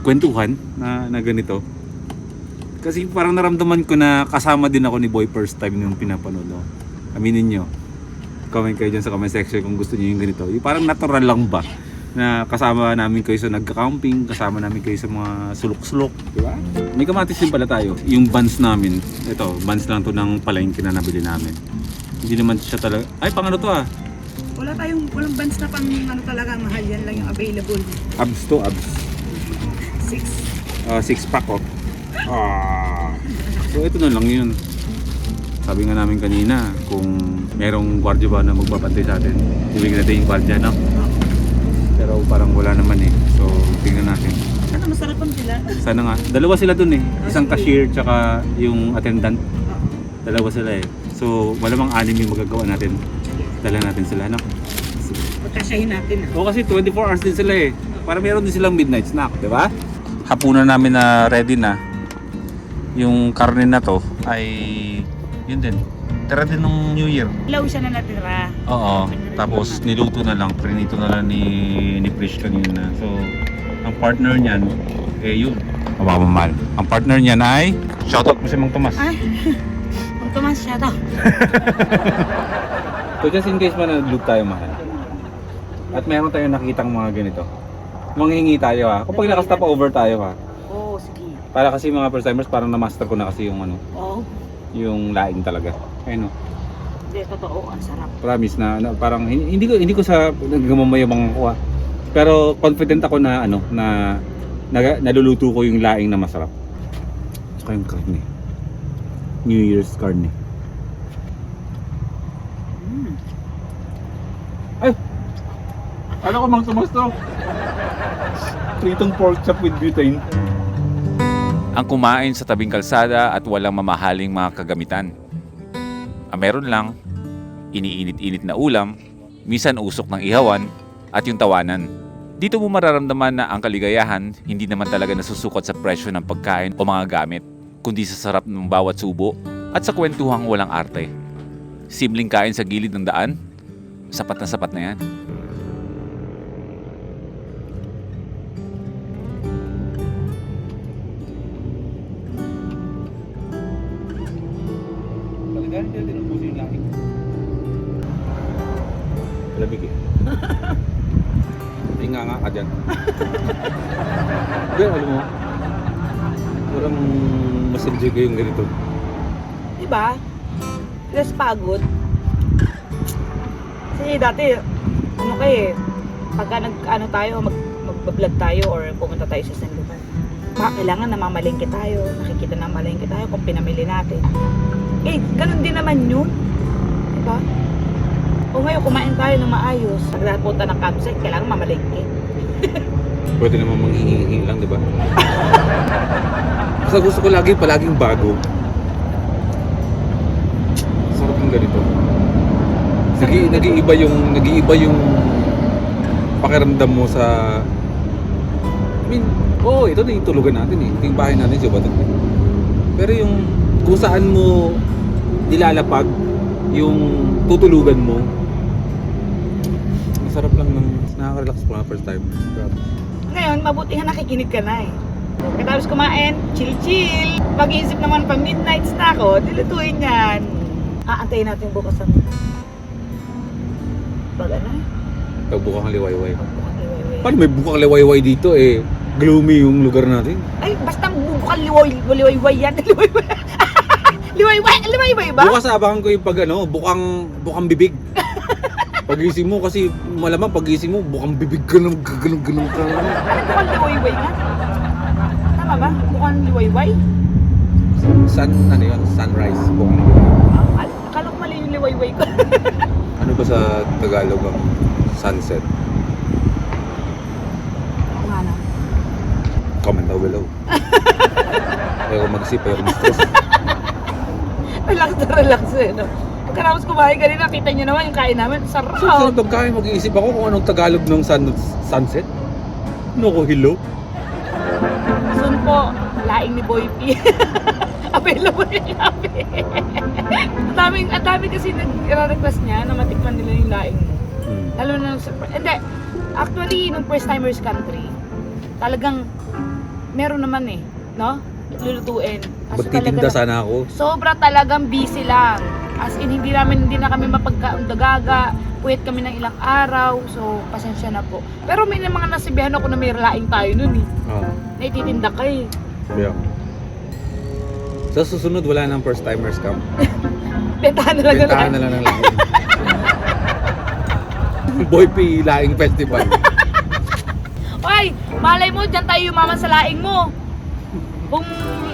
kwentuhan na ganito. Kasi parang naramdaman ko na kasama din ako ni Boy First Time nung pinapanood. No? Aminin nyo. Comment kayo dyan sa comment section kung gusto niyo yung ganito. Yung parang natural lang ba? Na kasama namin kayo sa nagka-camping, kasama namin kayo sa mga sulok-sulok, di ba? May kamatis din pala tayo. Yung buns namin, ito, buns lang to ng palengke na nabili namin. Hindi naman siya talaga, ay pang ano to ah. Walang bands na pang ano talaga mahal. Yan lang yung available. Abs to, abs. 6. 6 pack oh. So ito na lang yun. Sabi nga namin kanina, kung merong gwardiya ba na magbabantay sa atin, ibigay natin yung gwardiya, no? Pero parang wala naman eh. So, tingnan natin. Sana masarapan sila. Sana nga. 2 sila dun eh. Isang cashier tsaka yung attendant. 2 sila eh. So, malamang 6 yung magagawa natin. Dala natin sila, no? Pagkasyahin natin. O kasi 24 hours din sila eh. Para meron din silang midnight snack, di ba? Hapunan namin na ready na. Yung karne na to ay yun din. Tira din nung New Year. Ilaw siya na natira. Oo. Tapos niluto na lang, prinito na lang ni Prish kanina. So, ang partner niyan, eh yun. Mababamahal. Ang partner niyan ay, shoutout mo si Mang Tomas. Ay, Mang Tomas siya to. So just in case man nag-loop tayo mahal. At meron tayong nakitang mga ganito. Manghingi tayo ha. Kapag naka-stop over tayo ha. Oo, sige. Para kasi mga first timers, parang na-master ko na kasi yung ano, Oo. yung laing talaga. Ayun o. Hindi, totoo. Ang sarap. Promise na parang hindi ko sa nagmamayabangan ko ha. Pero confident ako na ano na naluluto ko yung laing na masarap. Saka yung karne. New Year's karne. Ay! Ano ko mang sumusto? Pritong pork chop with butane. Ang kumain sa tabing kalsada at walang mamahaling mga kagamitan. Ang meron lang, iniinit-init na ulam, minsan usok ng ihawan, at yung tawanan. Dito mo mararamdaman na ang kaligayahan hindi naman talaga nasusukot sa presyo ng pagkain o mga gamit, kundi sa sarap ng bawat subo at sa kwentuhang walang arte. Simpleng kain sa gilid ng daan, sapat na yan. Talagang hindi natin ubusin yung laki. Lamig eh. Ay nga ka dyan. Pero alam mo, parang mas enjoy ko yung ganito. Diba? Less pagod. Kasi dati, ano kayo pagka mag-vlog tayo or pumunta tayo sa isang lugar, kailangan namamalengke tayo, nakikita na malengke tayo kung pinamili natin. Eh, ganun din naman yun. Diba? O ngayon, kumain tayo ng maayos. Pag punta ng campsite, kailangan mamalengke. Pwede naman manghihingi lang, di ba? Basta gusto ko palaging bago. Sarap ng ganito. Nag-iiba yung pakiramdam mo sa... I mean, ito na yung tulugan natin eh. Ito yung bahay natin sa Batok. Pero yung kung saan mo nilalapag yung tutulugan mo, ang sarap lang ng nakaka-relax po nga first time. Grabe. Ngayon, mabuti nga nakikinig ka na eh. Katapos kumain, chill-chill. Pag-iisip naman pag midnight na ako, dilutuin yan. Aantayin natin bukas ang... Pag ano? Pagbukang liwayway. Bukang liwayway. Paano may bukang liwayway dito eh? Gloomy yung lugar natin. Ay, basta bukang liwayway yan. Liwayway ba? Bukas abangan ko yung pag bukang bibig. Pagising mo kasi malamang pagising mo bukang bibig ka na ganun ka. Ano bukang liwayway nga? Tama ba? Bukang liwayway? Sunrise. Bukang liwayway. Akala ko mali yung liwayway ko. Ano ba sa Tagalog ang sunset? Ako nga na. Comment down below. Ayaw mag-isip, ayaw mag-stress. Relax eh, no? Pagkarapos kumain kanina, kita nyo naman yung kain namin. Sarap! So, sa pagkain mag-iisip ako kung anong Tagalog ng sunset? Ano ko, hello? Soon po, laing ni Boy P. Available yung labi. Ang dami kasi nag-request niya na matikman nila yung laing mo. Lalo na hindi, actually, nung first timers country, talagang meron naman eh, no? Lulutuin. Ba't titinda sana ako? Sobra talagang busy lang. As in, hindi na kami mapagkaundagaga. Puyat kami ng ilang araw. So, pasensya na po. Pero may mga nasibihan ako na may laing tayo nun eh. Naititinda ka eh. Yeah. Sa susunod, wala nang first timers camp. Bentahan na lang Bentahan na lang ng laing. Boy P Laing Festival. Oy, malay mo, dyan tayo yumaman sa laing mo. Kung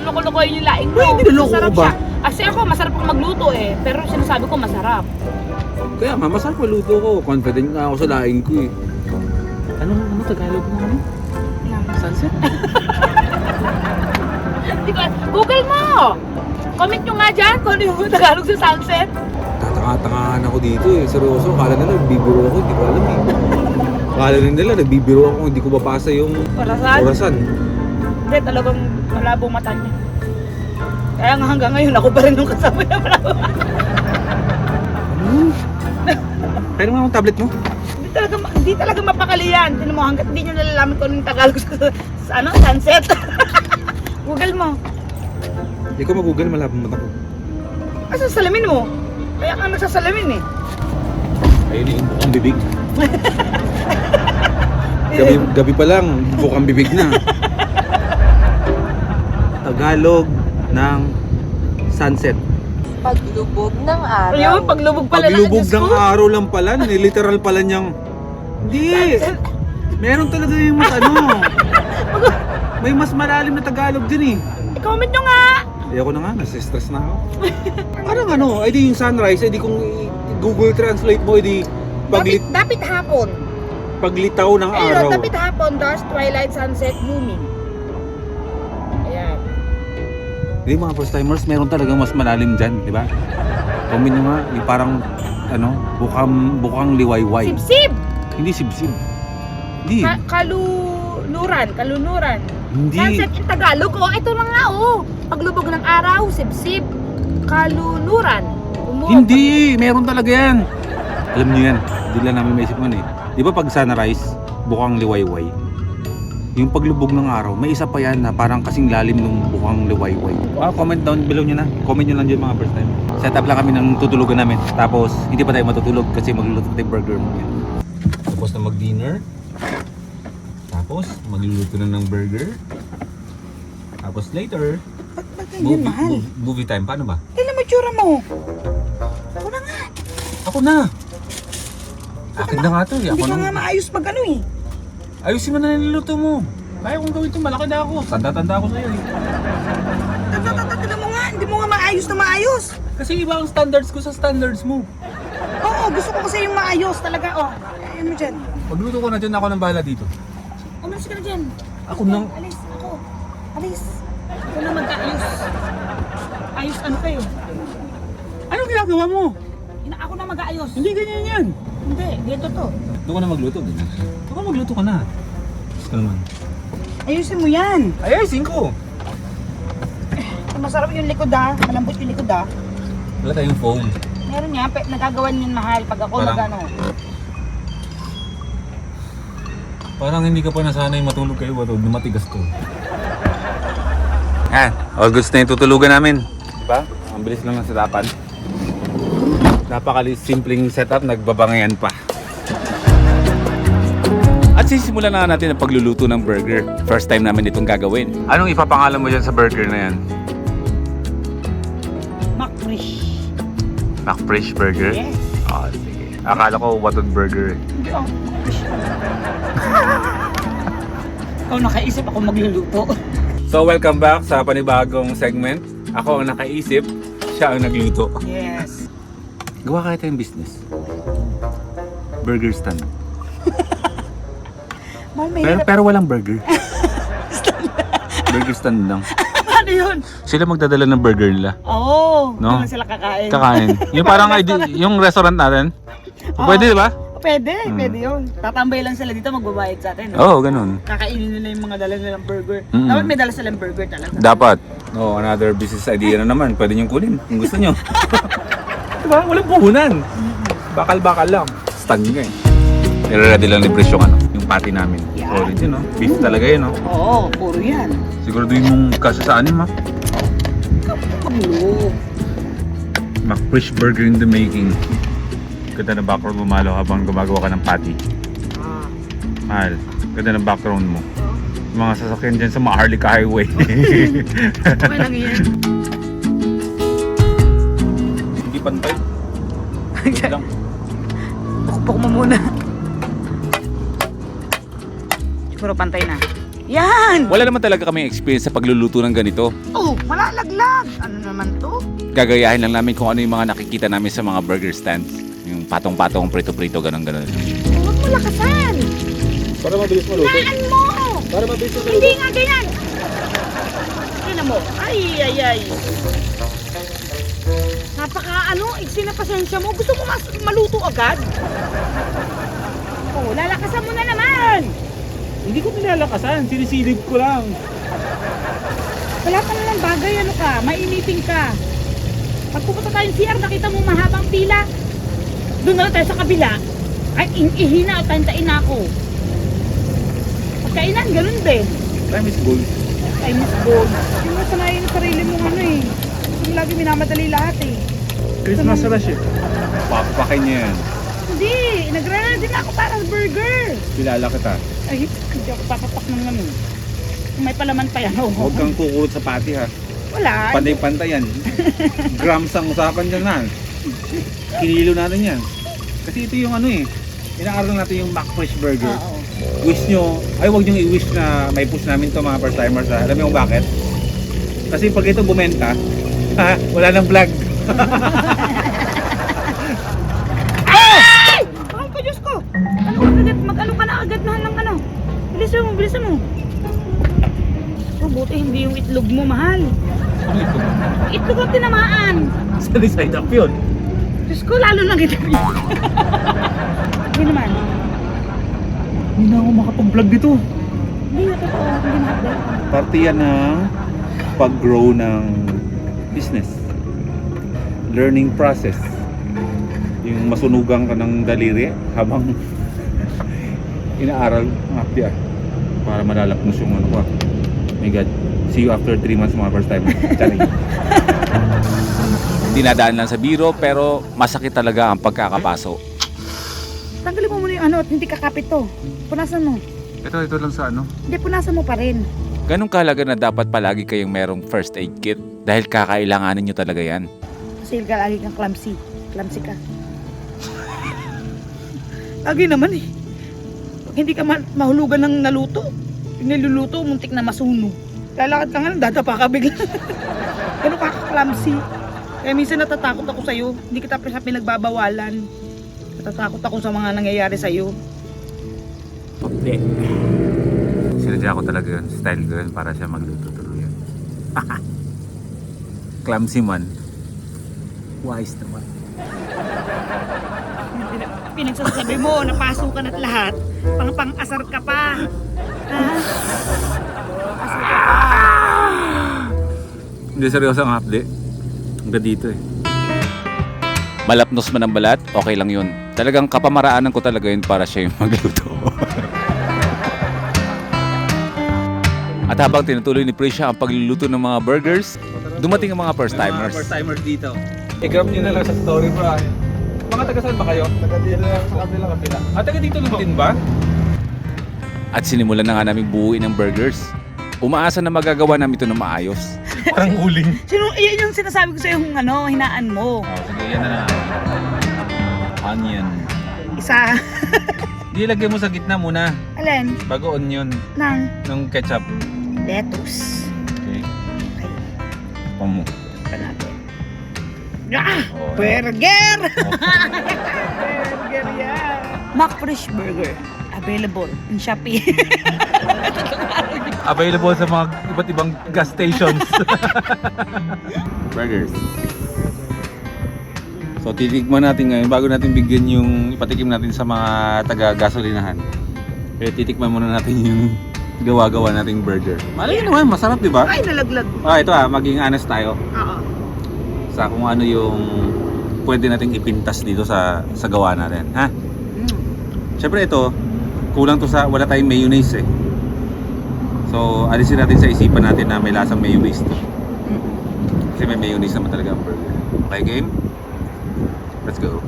loko-lokoyin yung laing mo. Uy, hindi naloko masarap ko ba? siya. Kasi ako, masarap akong magluto eh. Pero sinasabi ko, masarap. Kaya nga, masarap maluto ko. Confident nga ako sa laing ko eh. Ano Tagalog na ano? Sunset? Google mo! Comment nyo nga dyan kung ano yung Tagalog sa sunset. Tatanga-tangahan ako dito eh. Seryoso, akala nila nagbibiro ako, hindi ko alam eh. Akala nila nagbibiro ako, hindi ko mabasa yung orasan. Hindi, talagang malabong mata niya. Kaya nga hanggang ngayon, ako pa rin nung kasama na malabong mata. Kaya naman ang tablet mo? Hindi talaga mapakali yan. Tinan mo, hanggat hindi nyo nalalaman kung ano yung Tagalog sa sunset. Google mo. Hindi ko mag-google, malabang mata ko. Asa salamin mo? Kaya ka nagsasalamin eh. Ayun yung bukang bibig. Gabi pa lang, bukang bibig na. Tagalog ng sunset. Paglubog ng araw. Ayun, paglubog pala Paglubog Diyos ng ko. araw lang pala, literal pala niyang... Hindi! Meron talaga yung mas ano. May mas malalim na Tagalog din eh. I-comment nyo nga. Ayoko na nga, nasa-stress na ako. Parang ano, ay di yung sunrise, ay di kung Google Translate mo, ay di Dapat hapon. paglitaw ng araw. Ayun, dapat hapon. Dusk, twilight, sunset, blooming. Ayan. Hindi mga first timers, meron talagang mas malalim dyan, di ba? Comment nyo nga, yung parang ano, bukang liwayway. Sib-sib. Hindi sibsib. Hindi. Kalunuran. Hindi. Sunset in Tagalog. Oh, ito na nga oh. Paglubog ng araw, sib-sib. Kalunuran. Hindi, meron talaga yan. Alam niyo yan, hindi lang namin maisip mo eh. Di ba pag sunrise, bukang liwayway? Yung paglubog ng araw, may isa pa yan na parang kasing lalim ng bukang liwayway. Comment down below nyo na. Comment nyo lang dyan mga first time. Set up lang kami ng tutulugan namin. Tapos, hindi pa tayo matutulog kasi magluluto tayo burger. Tapos na mag-dinner. Tapos, magluluto na ng burger. Tapos later, movie time. Paano ba? Tingnan mo tsura mo. Ako na! Akin na nga to eh. Ako na. maayos mag ano eh. Ayusin mo na niluluto mo. Kaya kong gawin ito, malaki na ako. Tanda-tanda ako sa'yo eh. Tingnan mo nga, hindi mo nga maayos na maayos. Kasi iba ang standards ko sa standards mo. Oo, gusto ko kasi yung maayos talaga. Oh, ayun mo dyan. Magluto ko na dyan, ako nang bahala dito. Umalis ka na dyan. Ako nang... Alis, ako. Alis. Ako na mag-ayos. Ayos ano kayo? Anong ginagawa mo? Ako na mag-ayos. Hindi ganyan yan. Hindi, dito to. Doon ka na magluto, ganyan. Doon ka magluto ka na. Gusto naman. Ayusin mo yan. Ayusin ko. Masarap yung likod ah. Malambot yung likod ah. Wala tayong phone. Meron nga, nagagawan niyan mahal pag ako Parang- nag-ano. Parang hindi ka pa nasanay matulog kayo, bato matigas to. Yan, all goods na yung tutulugan namin. Diba? Ang bilis lang ng setapan. Napakali-simpleng setup, nagbabangayan pa. At sisimulan na natin ang pagluluto ng burger. First time namin itong gagawin. Anong ipapangalan mo dyan sa burger na yan? McFresh. McFresh burger? Yes. Ah, sige. Akala ko Waton burger. Hindi oh, McFresh. Ikaw nakaisip ako magluluto. So welcome back sa panibagong segment. Ako ang nakaisip, siya ang nagluto. Yes. Gawa kaya tayong business. Burger stand. Pero walang burger. Burger stand lang. Ano yun? Sila magdadala ng burger nila. Oo. No? Doon sila kakain. Kakain. Yung parang yung restaurant natin. Pwede, di ba? Pwede yun. Tatambay lang sila dito, magbabayad sa atin. Oo, ganun. Kakainin nila yung mga dala nilang burger. Mm-mm. Dapat may dala silang burger talaga. Dapat. No, another business idea na naman. Pwede niyong kunin kung gusto niyo. Diba? Walang puhunan. Bakal-bakal lang. Stand nga eh. Nire-ready lang ni Pres yung yung patty namin. Yeah. Solid yun, no? Beef talaga yun, no? Oo, puro yan. Siguraduhin mong kasya sa anim, ha? Paglo. McFresh burger in the making. Ganda ng background mo, Malo, habang gumagawa ka ng patty. Mahal. Ganda ng background mo. Yung mga sasakyan dyan sa Maharlika Highway. Okay lang yan. Hindi pantay. Wait lang. Pukpok mo muna. Puro pantay na. Yan! Wala naman talaga kaming experience sa pagluluto ng ganito. Oh, malalaglag! Ano naman to? Gagayahin lang namin kung ano yung mga nakikita namin sa mga burger stands. Yung patong-patong, prito-prito, ganun-ganun. Huwag mo lakasan! Para mabilis maluto. Taan mo! Para mabilis maluto. Hindi nga ganyan! Tingnan mo. Ay. Iksi na pasensya mo. Gusto mo maluto agad? Oh, lalakasan mo na naman! Hindi ko nilalakasan, sinisilip ko lang. Wala ka na lang bagay, ano ka, mainiting ka. Pag pupunta tayong CR, nakita mo mahabang pila. Doon na lang tayo sa kabila. Ay, ihina at tantain na ako. Pagkainan, ganun din. Time is gold. Time is gold. Hindi mo sanayin ang sarili mong ano eh. Hindi lagi minamadali lahat eh. Christmas rush eh. Papakin niya yan. Hindi, nagre-ready na ako para sa burger. Kilala kita. Ay, hindi ako papapak ng ano. May palaman pa yan. Oh. Huwag kang kukulot sa pati ha. Wala. Pantay-pantay yan. Grams ang usapan dyan na. Kinilo natin yan. Kasi ito yung ano eh. Inaaral natin yung McFresh Burger. Oo. Wish nyo, ay huwag nyo i-wish na may push namin to mga first timers ha. Alam mo yung bakit? Kasi pag ito bumenta, wala nang vlog. Ay! Ay ko, Diyos ko! Ano ka agad? Mag-ano ka na agad na ng ano? Bilisan mo, bilisan mo. Oh, buti hindi yung itlog mo, mahal. Ano ito? Itlog ang tinamaan. Sa side up yun. Diyos ko, lalo lang kita. Hindi naman. Hindi na ako makapag-vlog dito. Hindi na totoo. Hindi na hotdog. Parte yan ng pag-grow ng business. Learning process. Yung masunugan ka ng daliri habang inaaral ang apya para malalapnos yung ano ko. My God. See you after 3 months mga first time. Charing. Dinadaan lang sa biro pero masakit talaga ang pagkakapaso. Tanggalin mo muna yung ano at hindi kakapit to. Punasan mo. Ito lang sa ano. Hindi, punasan mo pa rin. Ganong kahalaga na dapat palagi kayong merong first aid kit dahil kakailanganin nyo talaga yan. Kasi lagi kang clumsy. Clumsy ka. Lagi naman eh. Pag hindi ka mahulugan ng naluto, yung niluluto, muntik na masunog. Lalakad ka nga lang, dadapa ka bigla. Ganun ka clumsy. Kaya minsan natatakot ako sa'yo. Hindi kita pinagbabawalan. Natatakot ako sa mga nangyayari sa'yo. Hindi. Sinadya ko talaga yun. Style ko yun para siya magluto yun. Clumsy man. Wise naman. Pinagsasabi mo, napasukan at lahat. Pang-asar ka pa. Ha? Asar ka pa. Hindi seryoso ang update. Hanggang dito eh. Malapnos man ang balat, okay lang yun. Talagang kapamaraanan ko talaga yun para siya yung magluto. At habang tinutuloy ni Prisha ang pagluluto ng mga burgers, dumating ang mga first timers. First timers dito. I-grab nyo na lang sa story bro. Mga taga saan ba kayo? Taga dito lang sa kabila. Taga dito lang din ba? At sinimulan na nga namin buuin ng burgers. Umaasa na magagawa namin ito na maayos. Parang uling. Yan yung sinasabi ko sa'yo yung ano, hinaan mo. Oh, sige, yan na. Onion. Isa. Di lagay mo sa gitna muna. Alin? Bago onion. Ng ketchup. Lettuce. Okay. Okay. Pamu. Pa natin. Ah! Oh, Burger! Burger yan! McFresh Burger. Available in Shopee. Available sa mga iba't ibang gas stations. Burgers. So titikman natin ngayon bago natin bigyan yung ipatikim natin sa mga taga-gasolinahan. Kaya titikman muna natin yung gawa-gawa nating burger. Malay naman, masarap 'di ba? Ay, nalaglag. Ito maging honest tayo Oo. sa kung ano yung pwede nating ipintas dito sa gawa natin, ha? Siyempre ito, kulang to sa wala tayong mayonnaise eh. So, alisin natin sa isipan natin na may lasang mayonnaise to. Kasi may mayonnaise naman talaga ang burger. Okay, game? Let's go.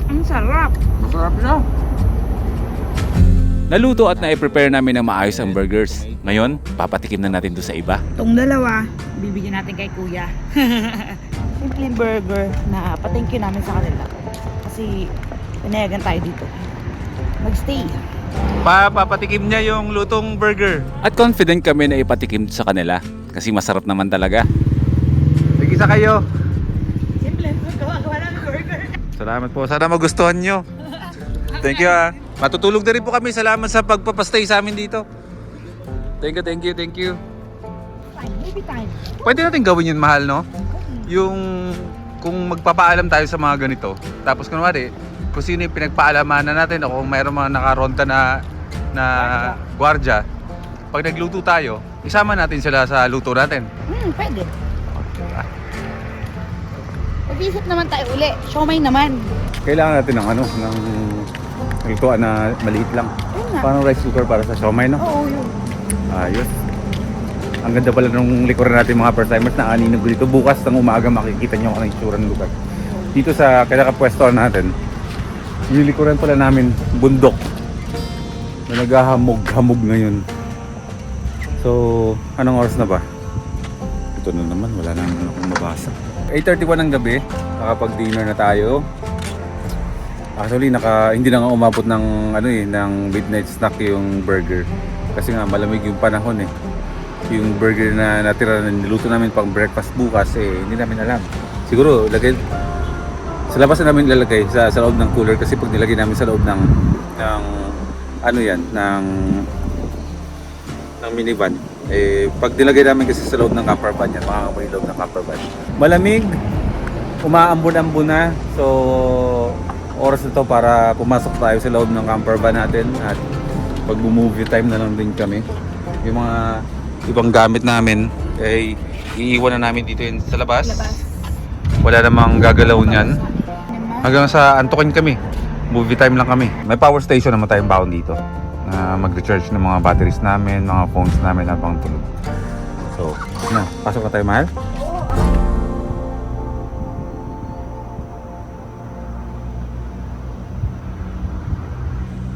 Ang sarap. Masarap siya. Naluto at na-prepare namin ng maayos ang burgers. Ngayon, papatikim na natin doon sa iba. Itong dalawa, bibigyan natin kay Kuya. Simpleng burger na pa-thank you namin sa kanila. Kasi pinayagan tayo dito. Mag-stay. Papatikim niya yung lutong burger. At confident kami na ipatikim sa kanila kasi masarap naman talaga. Tig-isa kayo. Simple, gawa-gawa namin burger. Salamat po. Sana magustuhan nyo. Thank you ha. Matutulog na rin po kami. Salamat sa pagpapastay sa amin dito. Thank you. Time, maybe time. Pwede natin gawin yun, mahal, no? Yung kung magpapaalam tayo sa mga ganito. Tapos kunwari, kung sino yung pinagpaalamanan natin o kung mayroong mga nakaronta na gwardya, pag nagluto tayo, isama natin sila sa luto natin. Pwede. Mag-iisip naman tayo uli. Siomay naman. Kailangan natin ng Lutuan na maliit lang. Ayun nga. Parang rice cooker para sa siomay, no? Oo, yun. Ayos. Ang ganda pala nung likuran natin mga first timers na aninag dito. Bukas ng umaga makikita nyo ang itsura ng lugar. Dito sa kinakapwestohan natin, yung likuran pala namin bundok na naghahamog-hamog ngayon. So, anong oras na ba? Ito na naman, wala na naman akong mabasa. 8:31 ng gabi, nakapag-dinner na tayo. Actually, hindi na nga umabot ng ng midnight snack yung burger. Kasi nga malamig yung panahon eh. Yung burger na natira na niluto namin pang breakfast bukas hindi namin alam. Siguro sa labas na namin ilalagay sa loob ng cooler kasi pag nilagay namin sa loob ng minivan, pag nilagay namin kasi sa loob ng camper van yan, makakamoy loob ng camper van. Malamig, umaambon-ambon na. So, oras na to para pumasok tayo sa loob ng camper van natin at pag-movie time na lang din kami. Yung mga ibang gamit namin iiwan na namin dito sa labas. Wala namang gagalaw niyan. Hanggang sa antukin kami. Movie time lang kami. May power station naman tayong baon dito na mag-recharge ng mga batteries namin, mga phones namin habang tulog. So, pasok na tayo, mahal.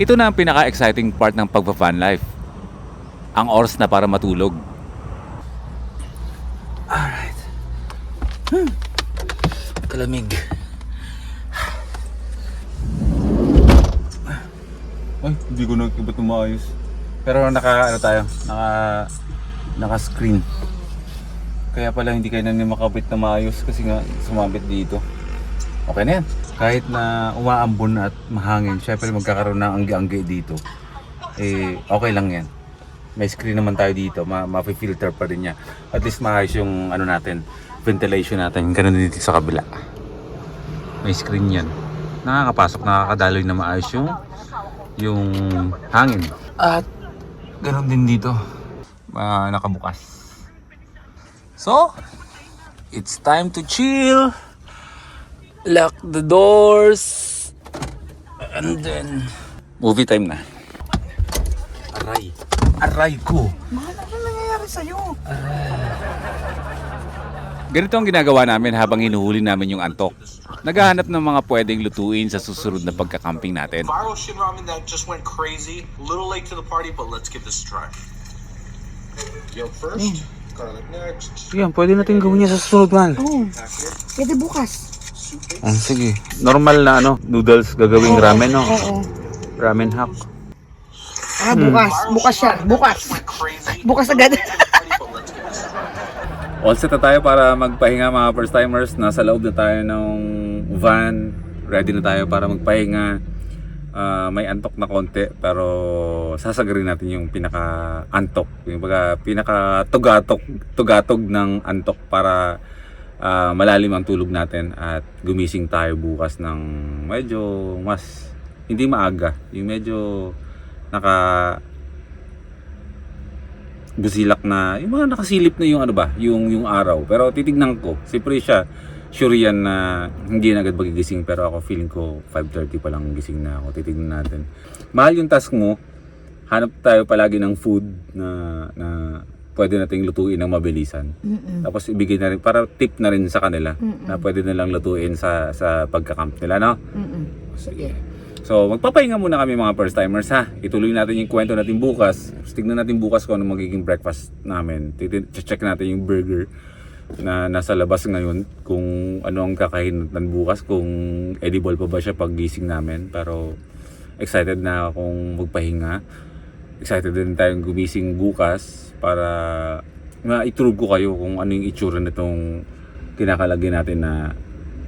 Ito na ang pinaka-exciting part ng pagpa-van life. Ang oras na para matulog. Alright. Kalamig. Ay, hindi ko nakikibot ng maayos. Pero naka-screen. Kaya pala hindi kayo na makabit na maayos kasi nga sumabit dito. Okay na yan. Kahit na umaambon at mahangin, syempre magkakaroon ng anggi-anggi dito. Okay lang yan. May screen naman tayo dito, ma-filter pa rin niya. At least maayos yung natin, ventilation natin. Ganun dito sa kabila. May screen yan. Nakakapasok, nakakadaloy na maayos yung hangin. At ganun din dito. Nakabukas. So, it's time to chill. Lock the doors. And then movie time na. Aray ko. Mahal, ano nangyayari sa'yo? Ganito ang ginagawa namin habang hinuhuli namin yung antok. Naghahanap ng mga pwedeng lutuin sa susunod na pagkakamping natin. Viral Shin Ramen that just went crazy. Little late to the party, but let's give this a try. Yolk first, garlic next. Yan, pwede natin gawin niya sa susunod, man. Oo. Pwede bukas. Sige. Normal na noodles gagawing ramen, no? Oo. Ramen hack. Bukas. Bukas siya. Bukas. Crazy. Bukas agad. But let's give this a try. All set na tayo para magpahinga, mga first timers. Nasa loob na tayo ng van. Ready na tayo para magpahinga. May antok na konti pero sasagarin natin yung pinaka-antok. Yung pinaka-tugatog ng antok para malalim ang tulog natin at gumising tayo bukas ng medyo mas hindi maaga. Yung medyo busilak na, yung mga nakasilip na yung araw. Pero titignan ko, siyempre sure yan na hindi na agad magigising, pero ako feeling ko 5:30 pa lang gising na ako. Titignan natin. Mahal yung task mo. Hanap tayo palagi ng food na pwede nating lutuin ng mabilisan. Tapos ibigay na rin, para tip na rin sa kanila na pwede nilang lutuin sa pagkakamp nila, no? Sige. So, magpapahinga muna kami, mga first timers, ha. Ituloy natin yung kwento natin bukas. Tignan natin bukas kung ano magiging breakfast namin. Check natin yung burger na nasa labas ngayon, kung ano ang kakainin bukas, kung edible pa ba siya pag gising namin. Pero excited na akong magpahinga. Excited din tayong gumising bukas para ma-iturog ko kayo kung ano yung itsura nitong kinakalagay natin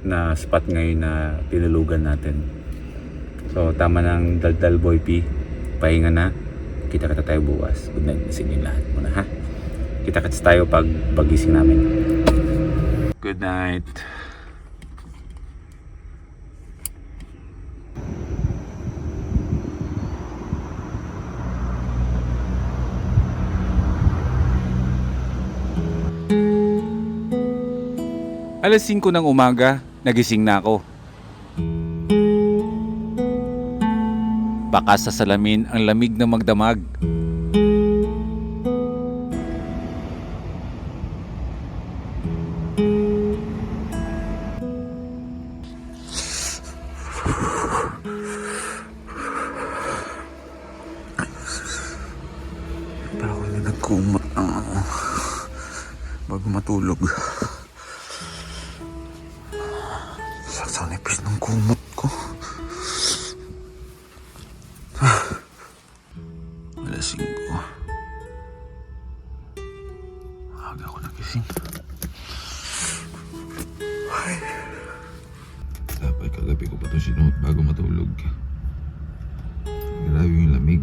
na spot ngayon na tinulugan natin. So, tama ng daldal, Boy P. Pahinga na. Kita-kita tayo bukas. Good night sa inyo lahat muna, ha? Kita-kita tayo pag-gising namin. Good night. Alas 5 ng umaga, nagising na ako. Bakas sa salamin ang lamig na magdamag. Para ako na nagkumot ng bago matulog. Saksa nipis ng kumot ko. Alas 5. Aga ako nagising. Ay. Dapat kagabi ko pa ito sinuot bago matulog. Grabe yung lamig.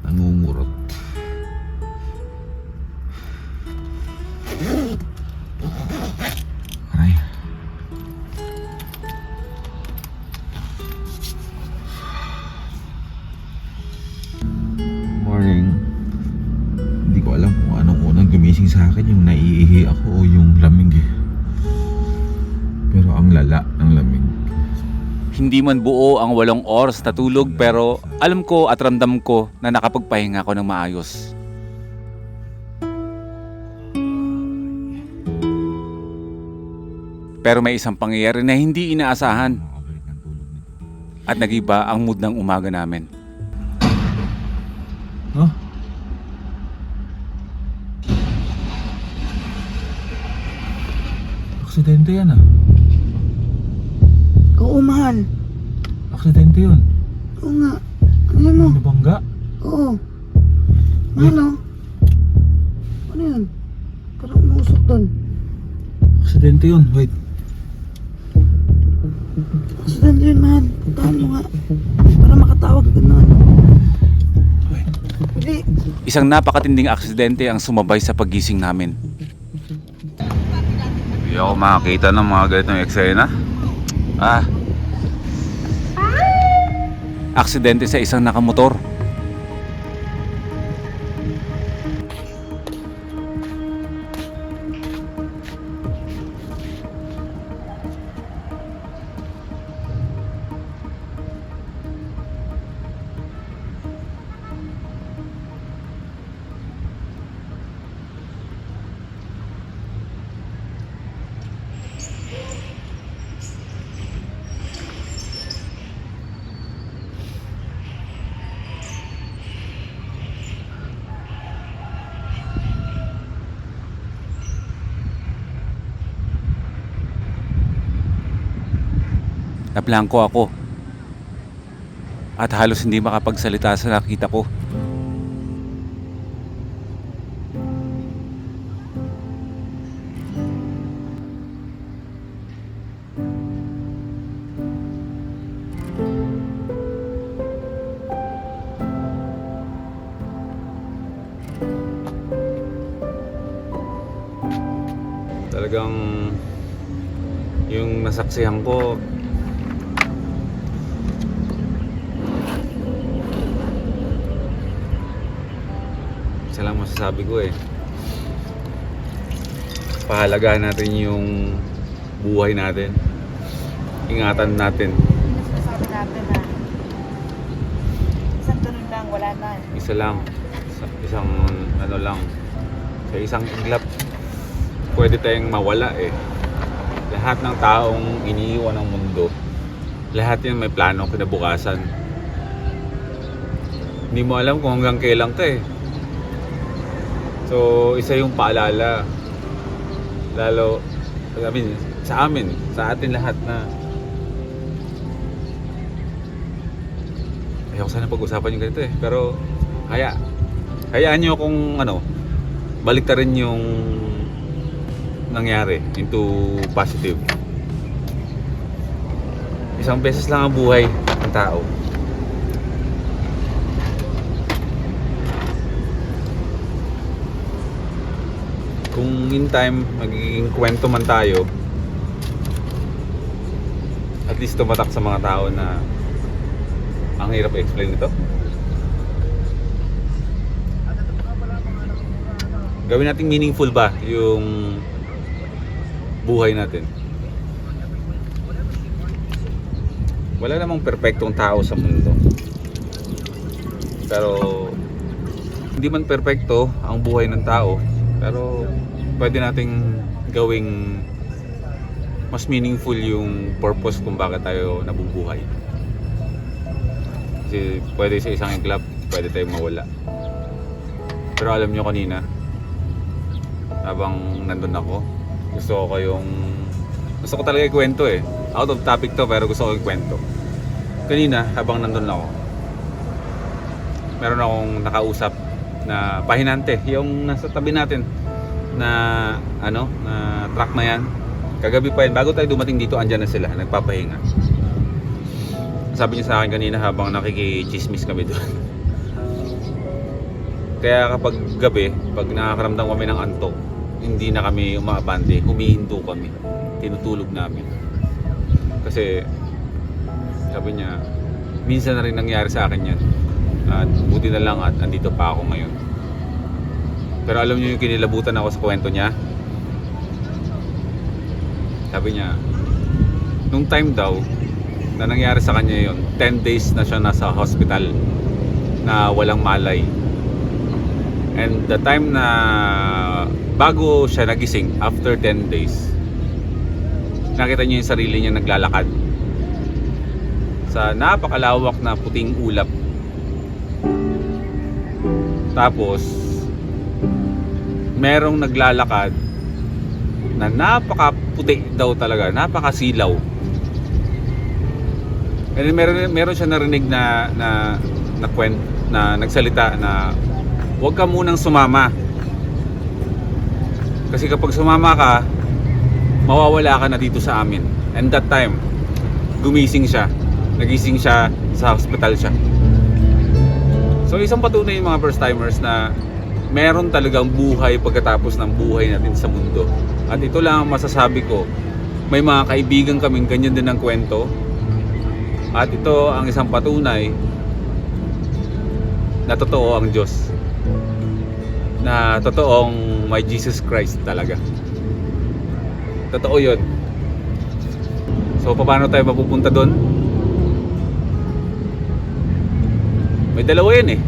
Nangungurot. Aray. Morning. Hindi ko alam kung anong unang gumising sa akin, yung naiihi ako o yung lamig. Pero ang lala ng lamig. Hindi man buo ang 8 oras na tulog pero alam ko at ramdam ko na nakapagpahinga ako ng maayos. Pero may isang pangyayari na hindi inaasahan at nagiba ang mood ng umaga namin. Huh? Aksidente yan ah. Oo, mahal. Aksidente yun. Oo nga. Alam mo. Nabangga. Oo. Mahal, oh. Ano yun? Parang umusok doon. Aksidente yun. Wait. Aksidente yun, mahal. Puntahan mo nga. Para makatawag ka na. Hindi. Isang napakatinding aksidente ang sumabay sa paggising namin. Hindi ako makakita ng mga ganitong eksena. Aksidente sa isang nakamotor. Nablangko ako at halos hindi makapagsalita sa nakita ko. Talagang yung nasaksihan ko, isa lang masasabi ko eh, pahalagahan natin yung buhay natin, ingatan natin. Sasabi natin na isang tunog lang, wala na. Isa lang, isang ano lang, sa isang iglap pwede tayong mawala eh. Lahat ng taong iniiwan ng mundo, lahat yan may plano kinabukasan. Hindi mo alam kung hanggang kailan ka eh. So isa yung paalala, lalo sa amin, sa atin lahat, na ayoko sana pag-usapan yung ganito eh, pero hayaan nyo kung baliktarin yung nangyari into positive. Isang beses lang ang buhay ng tao. Kung in time magiging kwento man tayo, at least tumatak sa mga tao na ang hirap i-explain ito. Gawin natin meaningful ba yung buhay natin. wala namang perpektong tao sa mundo. Pero hindi man perpekto ang buhay ng tao, pero pwede nating gawing mas meaningful yung purpose kung bakit tayo nabubuhay. Kasi pwede sa isang iglap, pwede tayong mawala. Pero alam nyo kanina, habang nandun ako, gusto ko talaga ikwento eh. Out of topic to, pero gusto ko ikwento. Kanina, habang nandun ako, meron akong nakausap na pahinante, yung nasa tabi natin na na truck na yan. Kagabi pa yun, bago tayo dumating dito, andyan na sila, nagpapahinga. Sabi niya sa akin kanina habang nakikichismis kami doon. Kaya kapag gabi, pag nakakaramdam kami ng antok, hindi na kami umaabante, humihinto kami, tinutulog namin. Kasi sabi niya, minsan na rin nangyari sa akin yan. At buti na lang at andito pa ako ngayon. Pero alam niyo yung kinilabutan ako sa kwento niya? Sabi niya, nung time daw na nangyari sa kanya yon, 10 days na siya nasa hospital na walang malay. And the time na bago siya nagising, after 10 days, nakita niya yung sarili niya naglalakad sa napakalawak na puting ulap. Tapos merong naglalakad na napakaputi daw talaga, napakasilaw. And then meron siya narinig na nagsalita na huwag ka munang sumama. Kasi kapag sumama ka, mawawala ka na dito sa amin. And that time, gumising siya. Nagising siya, sa hospital siya. So isang patunay yung mga first timers na meron talagang buhay pagkatapos ng buhay natin sa mundo. At ito lang ang masasabi ko, may mga kaibigan kaming ganyan din ang kwento. At ito ang isang patunay na totoo ang Diyos. Na totoong may Jesus Christ talaga. Totoo yun. So paano tayo mapupunta doon? May dalawa yun eh,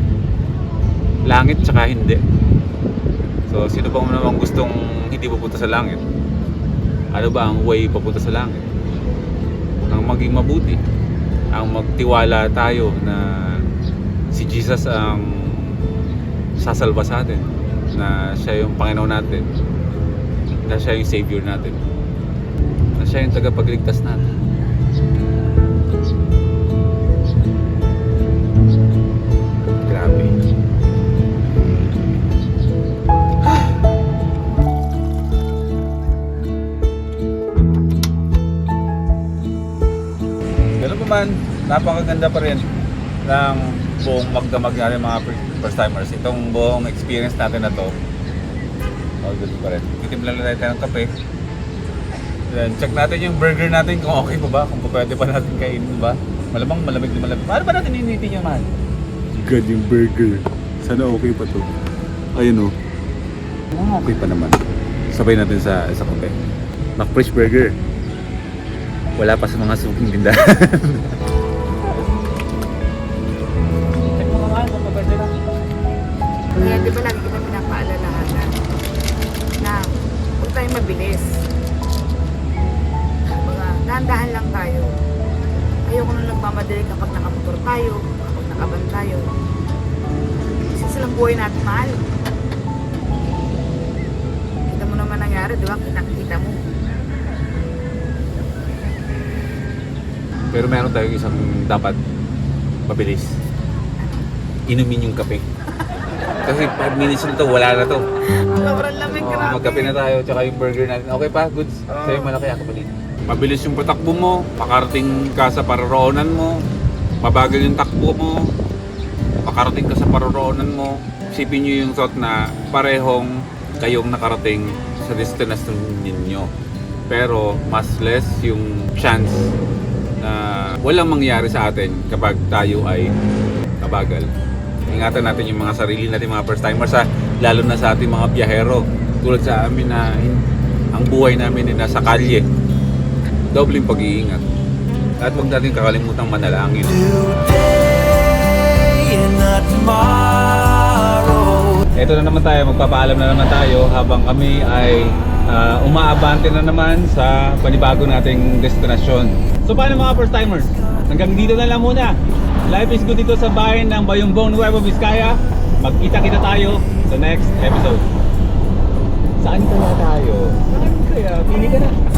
langit tsaka hindi. So sino pa naman gustong hindi pupunta sa langit? Ano ba ang way papunta sa langit? Ang maging mabuti, ang magtiwala tayo na si Jesus ang sasalba sa atin, na siya yung Panginoon natin, na siya yung Savior natin, na siya yung tagapagligtas natin. Grabe. Ganun pa man, napakaganda pa rin ng buong magdamag natin mga first timers. Itong buong experience natin na to, all good pa rin. Titimpla lang tayo ng kape. Then check natin yung burger natin kung okay pa ba, kung pwede pa natin kainin ba. Malamang malamig na malamig. Paano ba natin initin yung mahal? God, yung burger. Sana okay pa to. Ayun o. Okay pa naman. Sabay natin sa kape. McFresh burger. Wala pa sa mga suking tindahan. Check mo naman kung pwede lang. Kaya di ba lagi kita pinapaalalahanan na huwag tayong mabilis. Mga dahan-dahan lang tayo. Ayoko nung nagmamadali kapag nakamotor tayo, kapag nakaban tayo. Kasi silang buhay natin mahal. Kita mo naman nangyari, di ba? Kita mo. Pero meron tayong isang dapat mabilis. Inumin yung kape. Kasi 5 minutes na to, wala na to. Sobrang lamig, grabe. Magkape na tayo, tsaka yung burger natin. Okay pa, goods. Sa'yo malaki ako palit. Mabilis yung patakbo mo, makarating ka sa paroroonan mo, mabagal yung takbo mo, makarating ka sa paroroonan mo. Isipin nyo yung thought na parehong kayong nakarating sa destination ninyo. Pero mas less yung chance na walang mangyari sa atin kapag tayo ay mabagal. Ingatan natin yung mga sarili natin, mga first timers, lalo na sa ating mga biyahero. Tulad sa amin na ang buhay namin ay nasa kalye. Dobling pag-iingat. At huwag natin kakalimutang manalangin. Ito na naman tayo, magpapaalam na naman tayo habang kami ay umaabante na naman sa panibago nating destinasyon. So paano mga first timers? Hanggang dito na lang muna. Life is good dito sa bayan ng Bayumbong, Nueva Vizcaya. Magkita-kita tayo sa next episode. Saan kaya tayo? Saan kaya? Pili ka na.